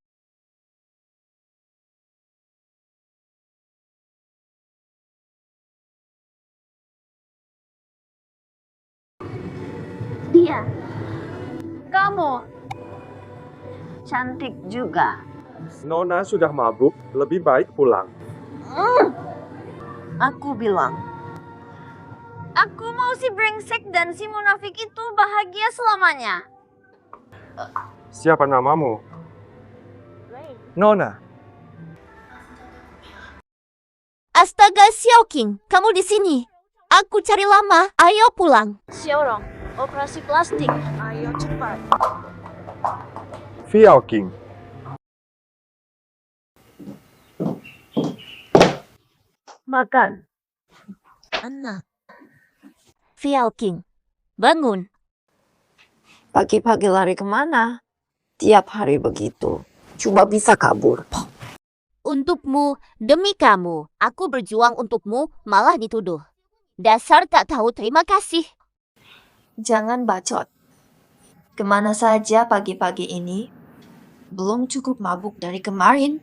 Dia. Kamu. Cantik juga. Nona sudah mabuk, lebih baik pulang. Aku bilang. Aku mau si brengsek dan si munafik itu bahagia selamanya. Siapa namamu? Nona. Astaga, Xiaoqing, kamu di sini. Aku cari lama, ayo pulang. Xiaorong, operasi plastik. Ayo cepat. Xiaoqing. Makan. Anak. Xiaoqing, bangun. Pagi-pagi lari kemana? Tiap hari begitu. Cuma bisa kabur. Untukmu, demi kamu, aku berjuang untukmu, malah dituduh. Dasar tak tahu terima kasih. Jangan bacot. Kemana saja pagi-pagi ini? Belum cukup mabuk dari kemarin.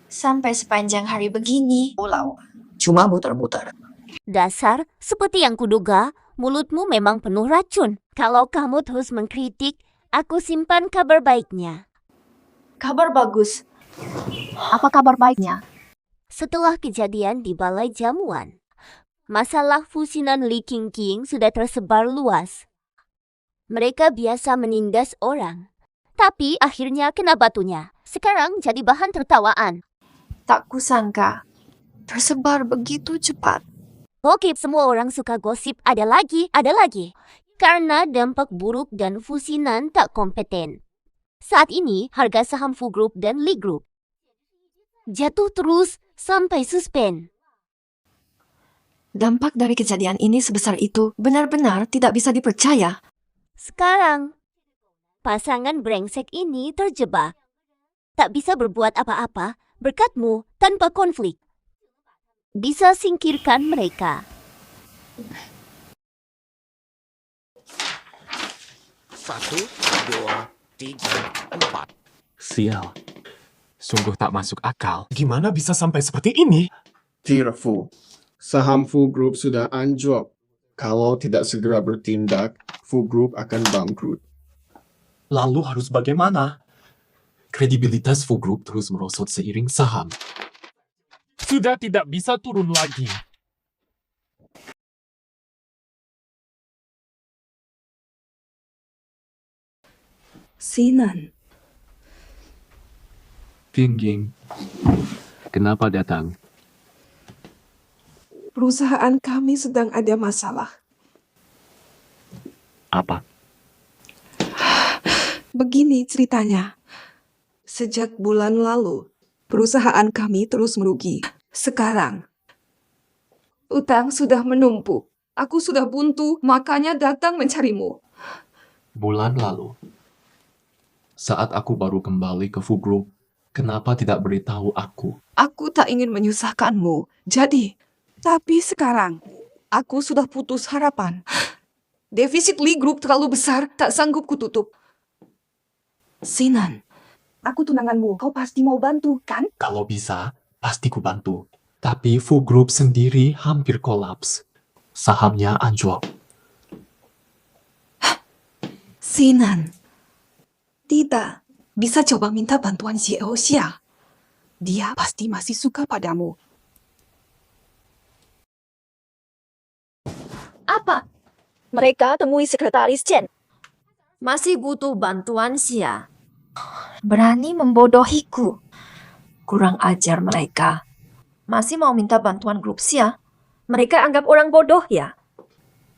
Sampai sepanjang hari begini. Pulau. Cuma muter-muter. Dasar, seperti yang kuduga, mulutmu memang penuh racun. Kalau kamu terus mengkritik, aku simpan kabar baiknya. Kabar bagus. Apa kabar baiknya? Setelah kejadian di Balai Jamuan, masalah fusinan Li Qingqing sudah tersebar luas. Mereka biasa menindas orang, tapi akhirnya kena batunya. Sekarang jadi bahan tertawaan. Tak kusangka, tersebar begitu cepat. Oke, semua orang suka gosip, ada lagi. Karena dampak buruk dan fusinan tak kompeten. Saat ini, harga saham Fu Group dan Li Group jatuh terus sampai suspend. Dampak dari kejadian ini sebesar itu benar-benar tidak bisa dipercaya. Sekarang, pasangan brengsek ini terjebak. Tak bisa berbuat apa-apa berkatmu tanpa konflik. Bisa singkirkan mereka. Satu, dua, tiga, empat. Sial. Sungguh tak masuk akal. Gimana bisa sampai seperti ini? Tidak, Fu. Saham Fu Group sudah anjlok. Kalau tidak segera bertindak, Fu Group akan bangkrut. Lalu harus bagaimana? Kredibilitas Fu Group terus merosot seiring saham. Sudah tidak bisa turun lagi. Sinan. Qingqing, kenapa datang? Perusahaan kami sedang ada masalah. Apa? Begini ceritanya. Sejak bulan lalu, perusahaan kami terus merugi. Sekarang, utang sudah menumpuk. Aku sudah buntu, makanya datang mencarimu. Bulan lalu, saat aku baru kembali ke Fu Group, kenapa tidak beritahu aku? Aku tak ingin menyusahkanmu. Tapi sekarang, aku sudah putus harapan. Defisit Li Group terlalu besar, tak sanggup kututup. Sinan, aku tunanganmu. Kau pasti mau bantu, kan? Kalau bisa, pasti ku bantu. Tapi Fu Group sendiri hampir kolaps. Sahamnya anjlok. Sinan, tidak. Bisa coba minta bantuan si Eosia. Dia pasti masih suka padamu. Apa? Mereka temui sekretaris Chen. Masih butuh bantuan Xia. Berani membodohiku. Kurang ajar mereka. Masih mau minta bantuan grup Sia? Mereka anggap orang bodoh ya?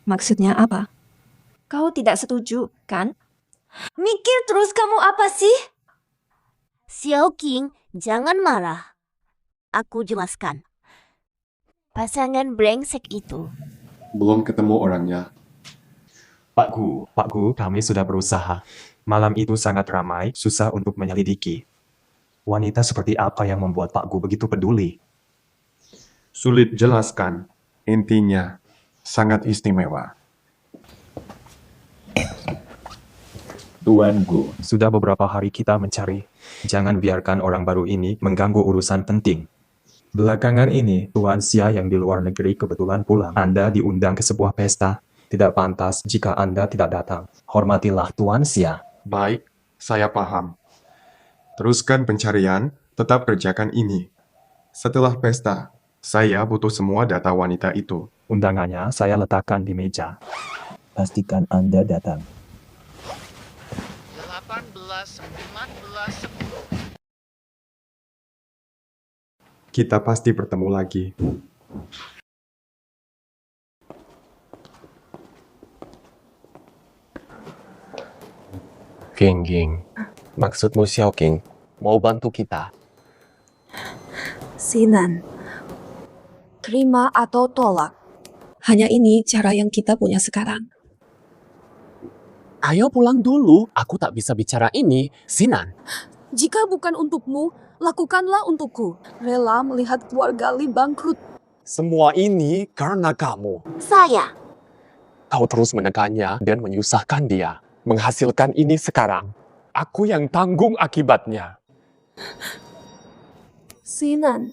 Maksudnya apa? Kau tidak setuju, kan? Mikir terus kamu apa sih? Xiao King, jangan marah. Aku jelaskan. Pasangan brengsek itu. Belum ketemu orangnya. Pak Gu, kami sudah berusaha. Malam itu sangat ramai, susah untuk menyelidiki. Wanita seperti apa yang membuat Pak Gu begitu peduli? Sulit jelaskan. Intinya, sangat istimewa. Tuan Gu, sudah beberapa hari kita mencari. Jangan biarkan orang baru ini mengganggu urusan penting. Belakangan ini, Tuan Xia yang di luar negeri kebetulan pulang. Anda diundang ke sebuah pesta. Tidak pantas jika Anda tidak datang. Hormatilah Tuan Xia. Baik, saya paham. Teruskan pencarian, tetap kerjakan ini. Setelah pesta, saya butuh semua data wanita itu. Undangannya saya letakkan di meja. Pastikan Anda datang. 18, 14, 10. Kita pasti bertemu lagi. King, maksudmu Xiao King mau bantu kita? Sinan, terima atau tolak. Hanya ini cara yang kita punya sekarang. Ayo pulang dulu, aku tak bisa bicara ini, Sinan. Jika bukan untukmu, lakukanlah untukku. Rela melihat keluarga Li bangkrut. Semua ini karena kamu. Saya. Kau terus menekannya dan menyusahkan dia. Menghasilkan ini sekarang. Aku yang tanggung akibatnya. Sinan.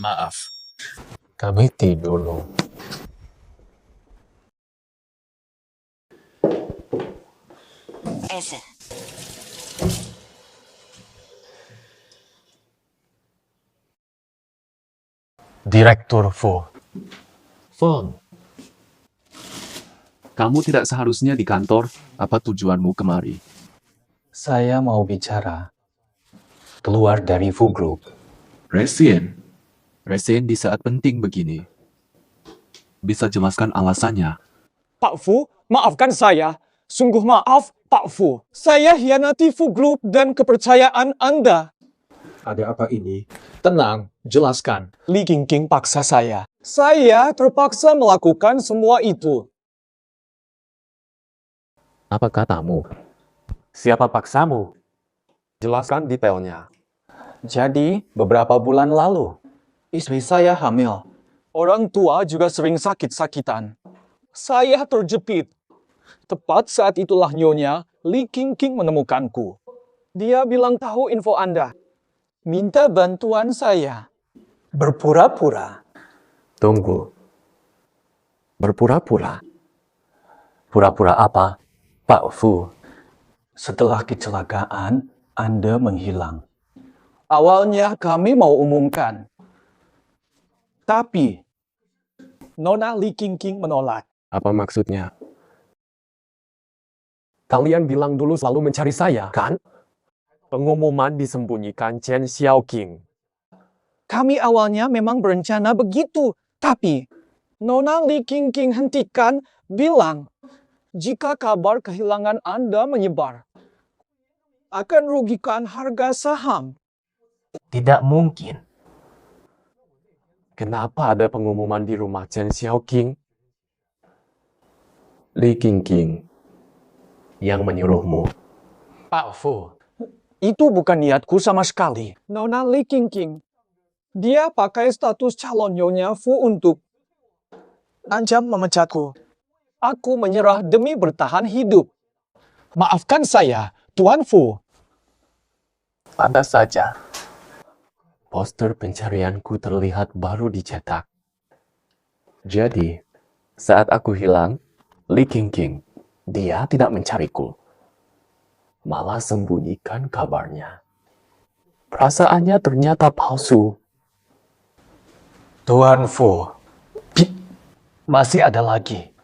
Maaf. Kami tidur dulu. Ese. Direktur Fu. Feng, kamu tidak seharusnya di kantor. Apa tujuanmu kemari? Saya mau bicara. Keluar dari Fu Group. Resign di saat penting begini. Bisa jelaskan alasannya? Pak Fu, maafkan saya. Sungguh maaf, Pak Fu. Saya hianati Fu Group dan kepercayaan Anda. Ada apa ini? Tenang, jelaskan. Li Qingqing paksa saya. Saya terpaksa melakukan semua itu. Apa katamu? Siapa paksamu? Jelaskan detailnya. Jadi, beberapa bulan lalu, istri saya hamil. Orang tua juga sering sakit-sakitan. Saya terjepit. Tepat saat itulah Nyonya Li Qingqing menemukanku. Dia bilang tahu info Anda. Minta bantuan saya. Berpura-pura. Tunggu. Berpura-pura? Pura-pura apa, Pak Fu? Setelah kecelakaan, Anda menghilang. Awalnya kami mau umumkan. Tapi, Nona Li Qingqing menolak. Apa maksudnya? Kalian bilang dulu selalu mencari saya, kan? Pengumuman disembunyikan Chen Xiaoqing. Kami awalnya memang berencana begitu. Tapi, Nona Li Qingqing hentikan bilang, jika kabar kehilangan Anda menyebar, akan rugikan harga saham. Tidak mungkin. Kenapa ada pengumuman di rumah Chen Xiaoqing? Li Qingqing yang menyuruhmu. Pak Fu, itu bukan niatku sama sekali. Nona Li Qingqing, dia pakai status calon Nyonya Fu untuk ancam memecatku. Aku menyerah demi bertahan hidup. Maafkan saya, Tuan Fu. Pantas saja. Poster pencarianku terlihat baru dicetak. Jadi, saat aku hilang, Li Qingqing, dia tidak mencariku. Malah sembunyikan kabarnya. Perasaannya ternyata palsu. Tuan Fu, masih ada lagi.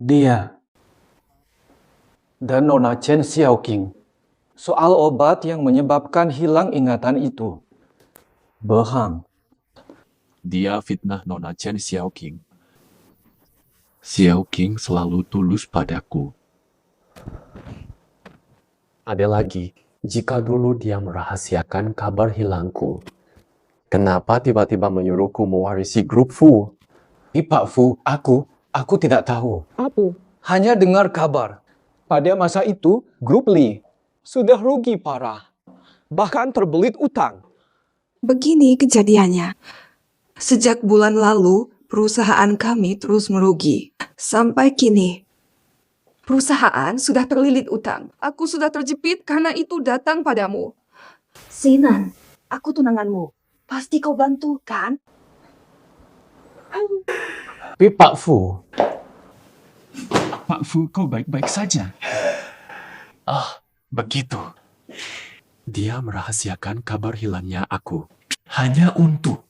Dia dan Nona Chen Xiaoqing soal obat yang menyebabkan hilang ingatan itu. Bohong. Dia fitnah Nona Chen Xiaoqing. Xiaoqing selalu tulus padaku. Ada lagi, jika dulu dia merahasiakan kabar hilangku, kenapa tiba-tiba menyuruhku mewarisi grup Fu? Pak Fu, aku tidak tahu. Apa? Hanya dengar kabar. Pada masa itu, grup Li sudah rugi parah. Bahkan terbelit utang. Begini kejadiannya. Sejak bulan lalu, perusahaan kami terus merugi. Sampai kini, perusahaan sudah terlilit utang. Aku sudah terjepit karena itu datang padamu. Sinan, aku tunanganmu. Pasti kau bantu, kan? Tapi Pak Fu, Pak Fu, kau baik-baik saja. Begitu. Dia merahasiakan kabar hilangnya aku. Hanya untuk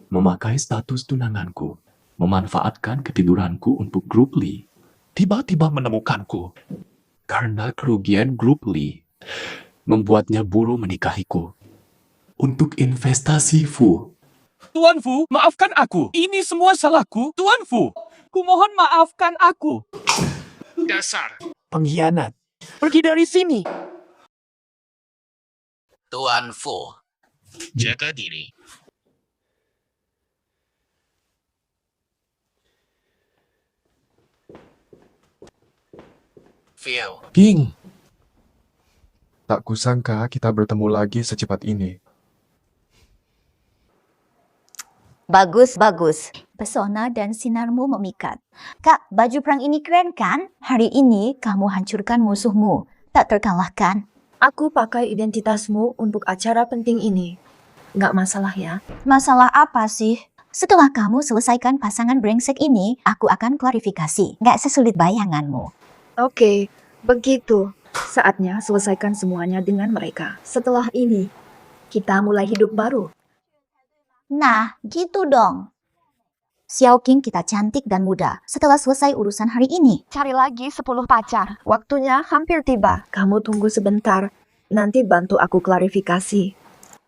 memakai status tunanganku. Memanfaatkan ketiduranku untuk grup Li. Tiba-tiba menemukanku. Karena kerugian grup Li. Membuatnya buru menikahiku. Untuk investasi Fu. Tuan Fu, maafkan aku. Ini semua salahku. Tuan Fu, kumohon maafkan aku. Dasar pengkhianat. Pergi dari sini. Tuan Fu, jaga diri. Phil. King. Tak kusangka kita bertemu lagi secepat ini. Bagus, bagus. Pesona dan sinarmu memikat. Kak, baju perang ini keren kan? Hari ini kamu hancurkan musuhmu. Tak terkalahkan. Aku pakai identitasmu untuk acara penting ini. Nggak masalah ya? Masalah apa sih? Setelah kamu selesaikan pasangan brengsek ini, aku akan klarifikasi. Nggak sesulit bayanganmu. Oke, begitu. Saatnya selesaikan semuanya dengan mereka. Setelah ini, kita mulai hidup baru. Nah, gitu dong. Xiaoqing kita cantik dan muda. Setelah selesai urusan hari ini, Cari lagi 10 pacar. Waktunya hampir tiba. Kamu tunggu sebentar. Nanti bantu aku klarifikasi.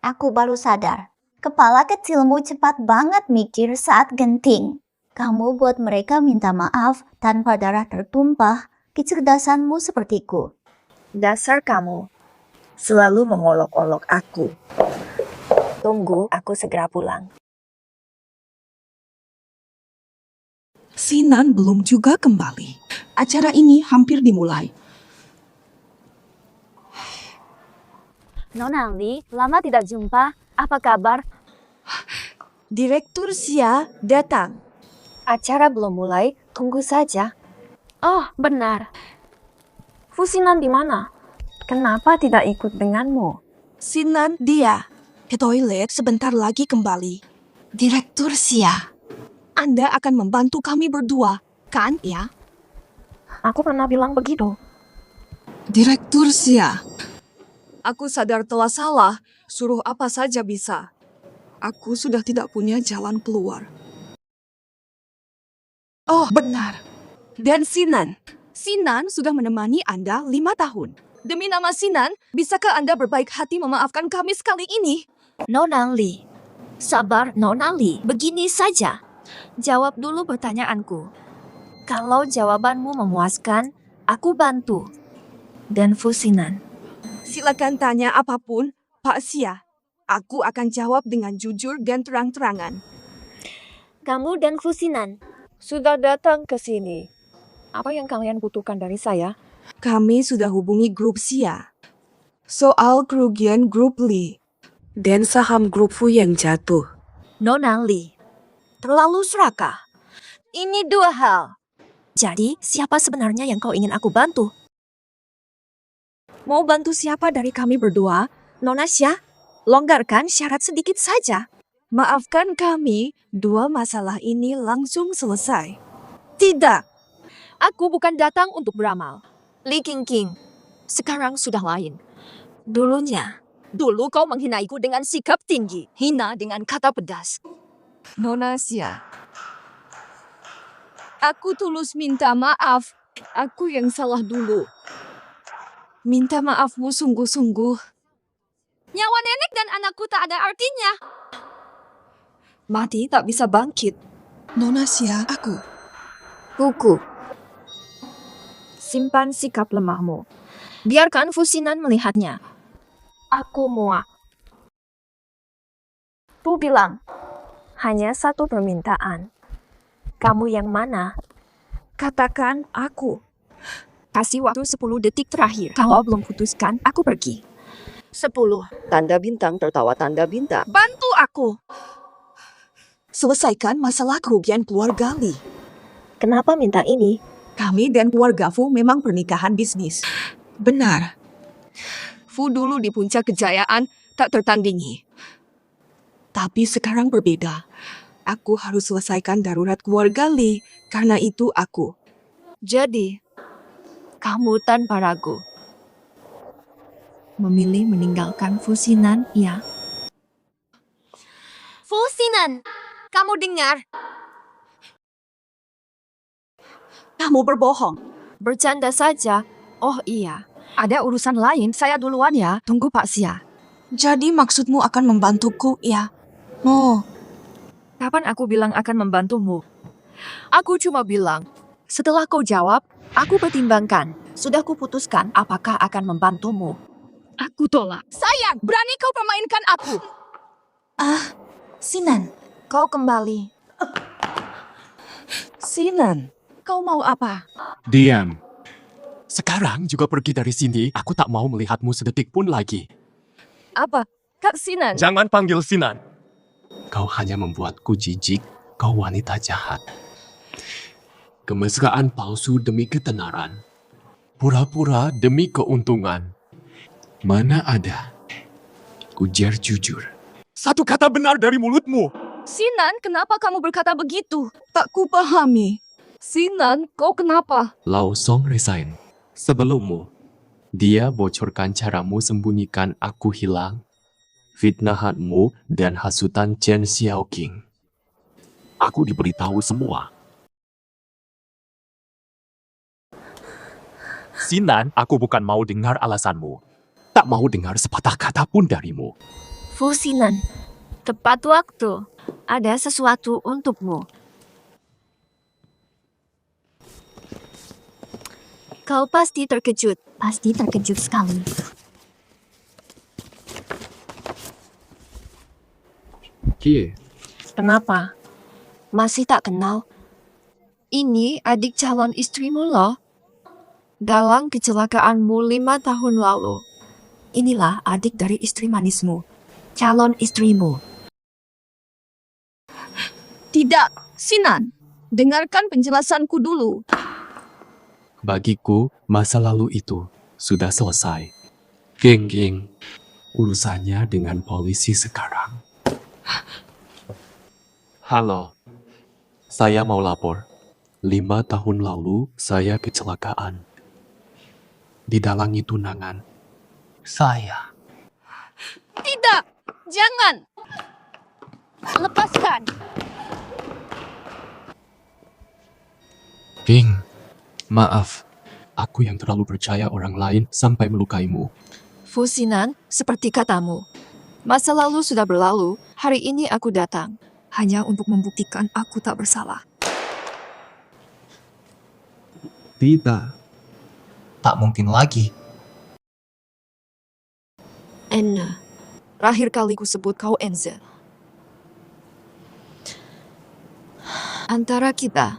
aku baru sadar. Kepala kecilmu cepat banget mikir saat genting. Kamu buat mereka minta maaf tanpa darah tertumpah. Kecerdasanmu sepertiku. Dasar kamu. Selalu mengolok-olok aku. Tunggu, aku segera pulang. Sinan belum juga kembali. Acara ini hampir dimulai. Nona Li, lama tidak jumpa. Apa kabar? Direktur Xia datang. Acara belum mulai, tunggu saja. Oh, benar. Fusinan di mana? Kenapa tidak ikut denganmu? Sinan dia. Ke toilet sebentar lagi kembali. Direktur Xia. Anda akan membantu kami berdua, kan ya? Aku pernah bilang begitu. Direktur Xia. Aku sadar telah salah, suruh apa saja bisa. Aku sudah tidak punya jalan keluar. Oh, benar. Dan Sinan. Sinan sudah menemani Anda 5 tahun. Demi nama Sinan, bisakah Anda berbaik hati memaafkan kami sekali ini? Nona Li. Sabar, Nona Li. Begini saja. Jawab dulu pertanyaanku. Kalau jawabanmu memuaskan, aku bantu. Dan Fusinan. Silakan tanya apapun, Pak Xia. Aku akan jawab dengan jujur dan terang-terangan. Kamu dan Fusinan sudah datang ke sini. Apa yang kalian butuhkan dari saya? Kami sudah hubungi grup Xia. Soal kerugian grup Li. Dan saham grup Fu yang jatuh. Nona Li. Terlalu serakah. Ini dua hal. Jadi, siapa sebenarnya yang kau ingin aku bantu? Mau bantu siapa dari kami berdua? Nona Xia, longgarkan syarat sedikit saja. Maafkan kami, dua masalah ini langsung selesai. Tidak. Aku bukan datang untuk beramal. Li Qingqing, sekarang sudah lain. Dulu kau menghinaiku dengan sikap tinggi, hina dengan kata pedas. Nona Xia. Aku tulus minta maaf. Aku yang salah dulu. Minta maafmu sungguh-sungguh. Nyawa nenek dan anakku tak ada artinya. Mati tak bisa bangkit. Nona Xia, aku. Buku. Simpan sikap lemahmu. Biarkan Fusinan melihatnya. Aku muak. Fu bilang, hanya satu permintaan. Kamu yang mana? Katakan aku. Kasih waktu 10 detik terakhir. Kalau belum putuskan, aku pergi. 10. Tanda bintang tertawa tanda bintang. Bantu aku. Selesaikan masalah kerugian keluarga Li. Kenapa minta ini? Kami dan keluarga Fu memang pernikahan bisnis. Benar. Fu dulu di puncak kejayaan tak tertandingi. Tapi sekarang berbeda. Aku harus selesaikan darurat keluarga Li. Karena itu aku. Jadi, kamu tanpa ragu memilih meninggalkan Fusinan, ya? Fusinan, kamu dengar? Kamu berbohong. Bercanda saja. Oh iya, ada urusan lain. Saya duluan ya. Tunggu Pak Xia. Jadi maksudmu akan membantuku, ya? Oh. Kapan aku bilang akan membantumu? Aku cuma bilang, setelah kau jawab, aku pertimbangkan. Sudah kuputuskan apakah akan membantumu. Aku tolak. Sayang, berani kau permainkan aku. Sinan. Kau kembali. Sinan, kau mau apa? Diam. Sekarang juga pergi dari sini. Aku tak mau melihatmu sedetik pun lagi. Apa? Kak Sinan. Jangan panggil Sinan. Kau hanya membuatku jijik. Kau wanita jahat. Kemesraan palsu demi ketenaran. Pura-pura demi keuntungan. Mana ada? Ujar jujur. Satu kata benar dari mulutmu. Sinan, kenapa kamu berkata begitu? Tak kupahami. Sinan, kau kenapa? Lao Song resign. Sebelummu, dia bocorkan caramu sembunyikan aku hilang, fitnahanmu, dan hasutan Chen Xiaoqing. Aku diberitahu semua. Sinan, aku bukan mau dengar alasanmu. Tak mau dengar sepatah kata pun darimu. Fusinan, tepat waktu. Ada sesuatu untukmu. Kau pasti terkejut. Pasti terkejut sekali. Kie, Kenapa? Masih tak kenal? Ini adik calon istrimu loh. Dalam kecelakaanmu 5 tahun lalu. Inilah adik dari istri manismu. Calon istrimu. Tidak, Sinan. Dengarkan penjelasanku dulu. bagiku masa lalu itu sudah selesai. Geng-geng, urusannya dengan polisi sekarang. Halo, saya mau lapor. 5 tahun lalu saya kecelakaan. Didalangi tunangan. Saya. Tidak! Jangan! Lepaskan! Geng, maaf. Aku yang terlalu percaya orang lain sampai melukaimu. Fusinan, seperti katamu. Masa lalu sudah berlalu, hari ini aku datang. Hanya untuk membuktikan aku tak bersalah. Tidak. Tak mungkin lagi. Enna. Terakhir kali ku sebut kau Enze. Antara kita,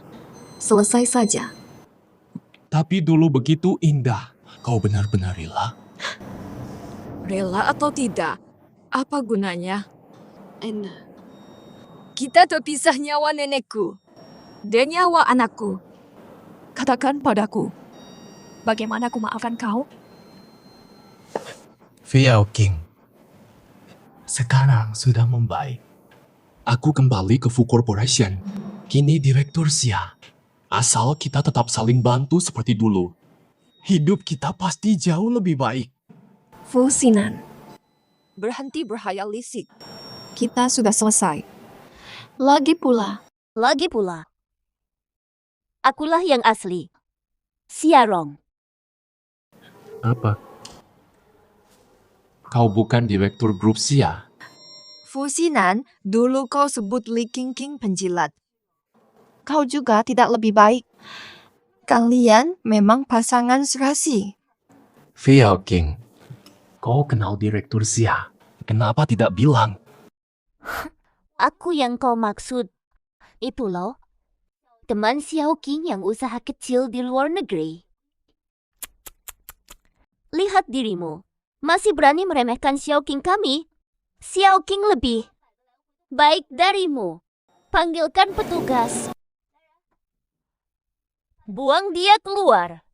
selesai saja. Tapi dulu begitu indah. Kau benar-benar rela? Rela atau tidak? Apa gunanya? Enna. Kita terpisah nyawa nenekku dan nyawa anakku. Katakan padaku, bagaimana aku maafkan kau? Xiaoqing. Sekarang sudah membaik. Aku kembali ke Fu Corporation. Kini Direktur Xia. Asal kita tetap saling bantu seperti dulu. Hidup kita pasti jauh lebih baik. Fusinan. Berhenti berhayal lisik. Kita sudah selesai. Lagi pula. Akulah yang asli. Xia Rong. Apa? kau bukan direktur grup Xia. Fu Xinan, dulu kau sebut Li Qingqing penjilat. Kau juga tidak lebih baik. Kalian memang pasangan serasi. Fiao King, kau kenal direktur Xia. Kenapa tidak bilang? Aku yang kau maksud. Itu loh. Teman Xiao King yang usaha kecil di luar negeri. Lihat dirimu. Masih berani meremehkan Xiao King kami? Xiao King lebih baik darimu. Panggilkan petugas. Buang dia keluar.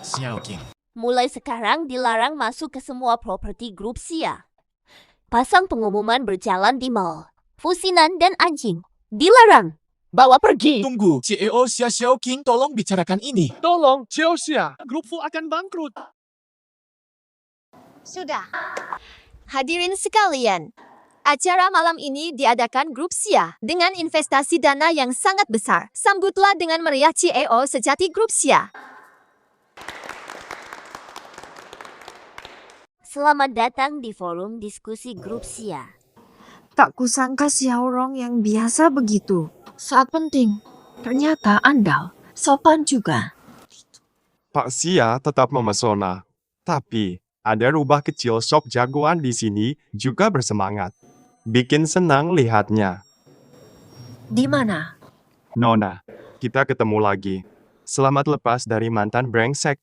Xiao King. Mulai sekarang dilarang masuk ke semua properti grup Xia. Pasang pengumuman berjalan di mall. Fu Xinan dan anjing. Dilarang. Bawa pergi. Tunggu, CEO Xia Xiao King, tolong bicarakan ini. Tolong, Xiao Xia. Grup Fu akan bangkrut. Sudah. Hadirin sekalian, acara malam ini diadakan grup Xia dengan investasi dana yang sangat besar. Sambutlah dengan meriah CEO sejati grup Xia. Selamat datang di forum diskusi grup Xia. Tak kusangka Xiaorong yang biasa begitu. Saat penting, ternyata andal, sopan juga. Pak Xia tetap memesona. Tapi, ada rubah kecil shop jagoan di sini juga bersemangat. Bikin senang lihatnya. Di mana? Nona, kita ketemu lagi. Selamat lepas dari mantan brengsek.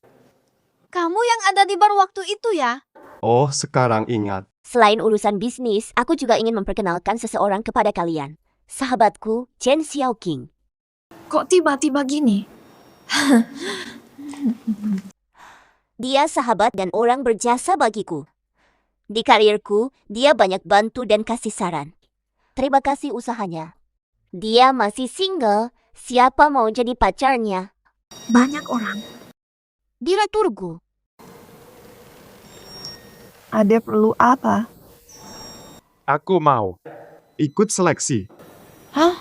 Kamu yang ada di bar waktu itu ya? Oh, sekarang ingat. Selain urusan bisnis, aku juga ingin memperkenalkan seseorang kepada kalian. Sahabatku, Chen Xiao King. Kok tiba-tiba gini? Dia sahabat dan orang berjasa bagiku. Di karirku, dia banyak bantu dan kasih saran. Terima kasih usahanya. Dia masih single, siapa mau jadi pacarnya? Banyak orang. Direkturku. Ada perlu apa? Aku mau ikut seleksi. Hah?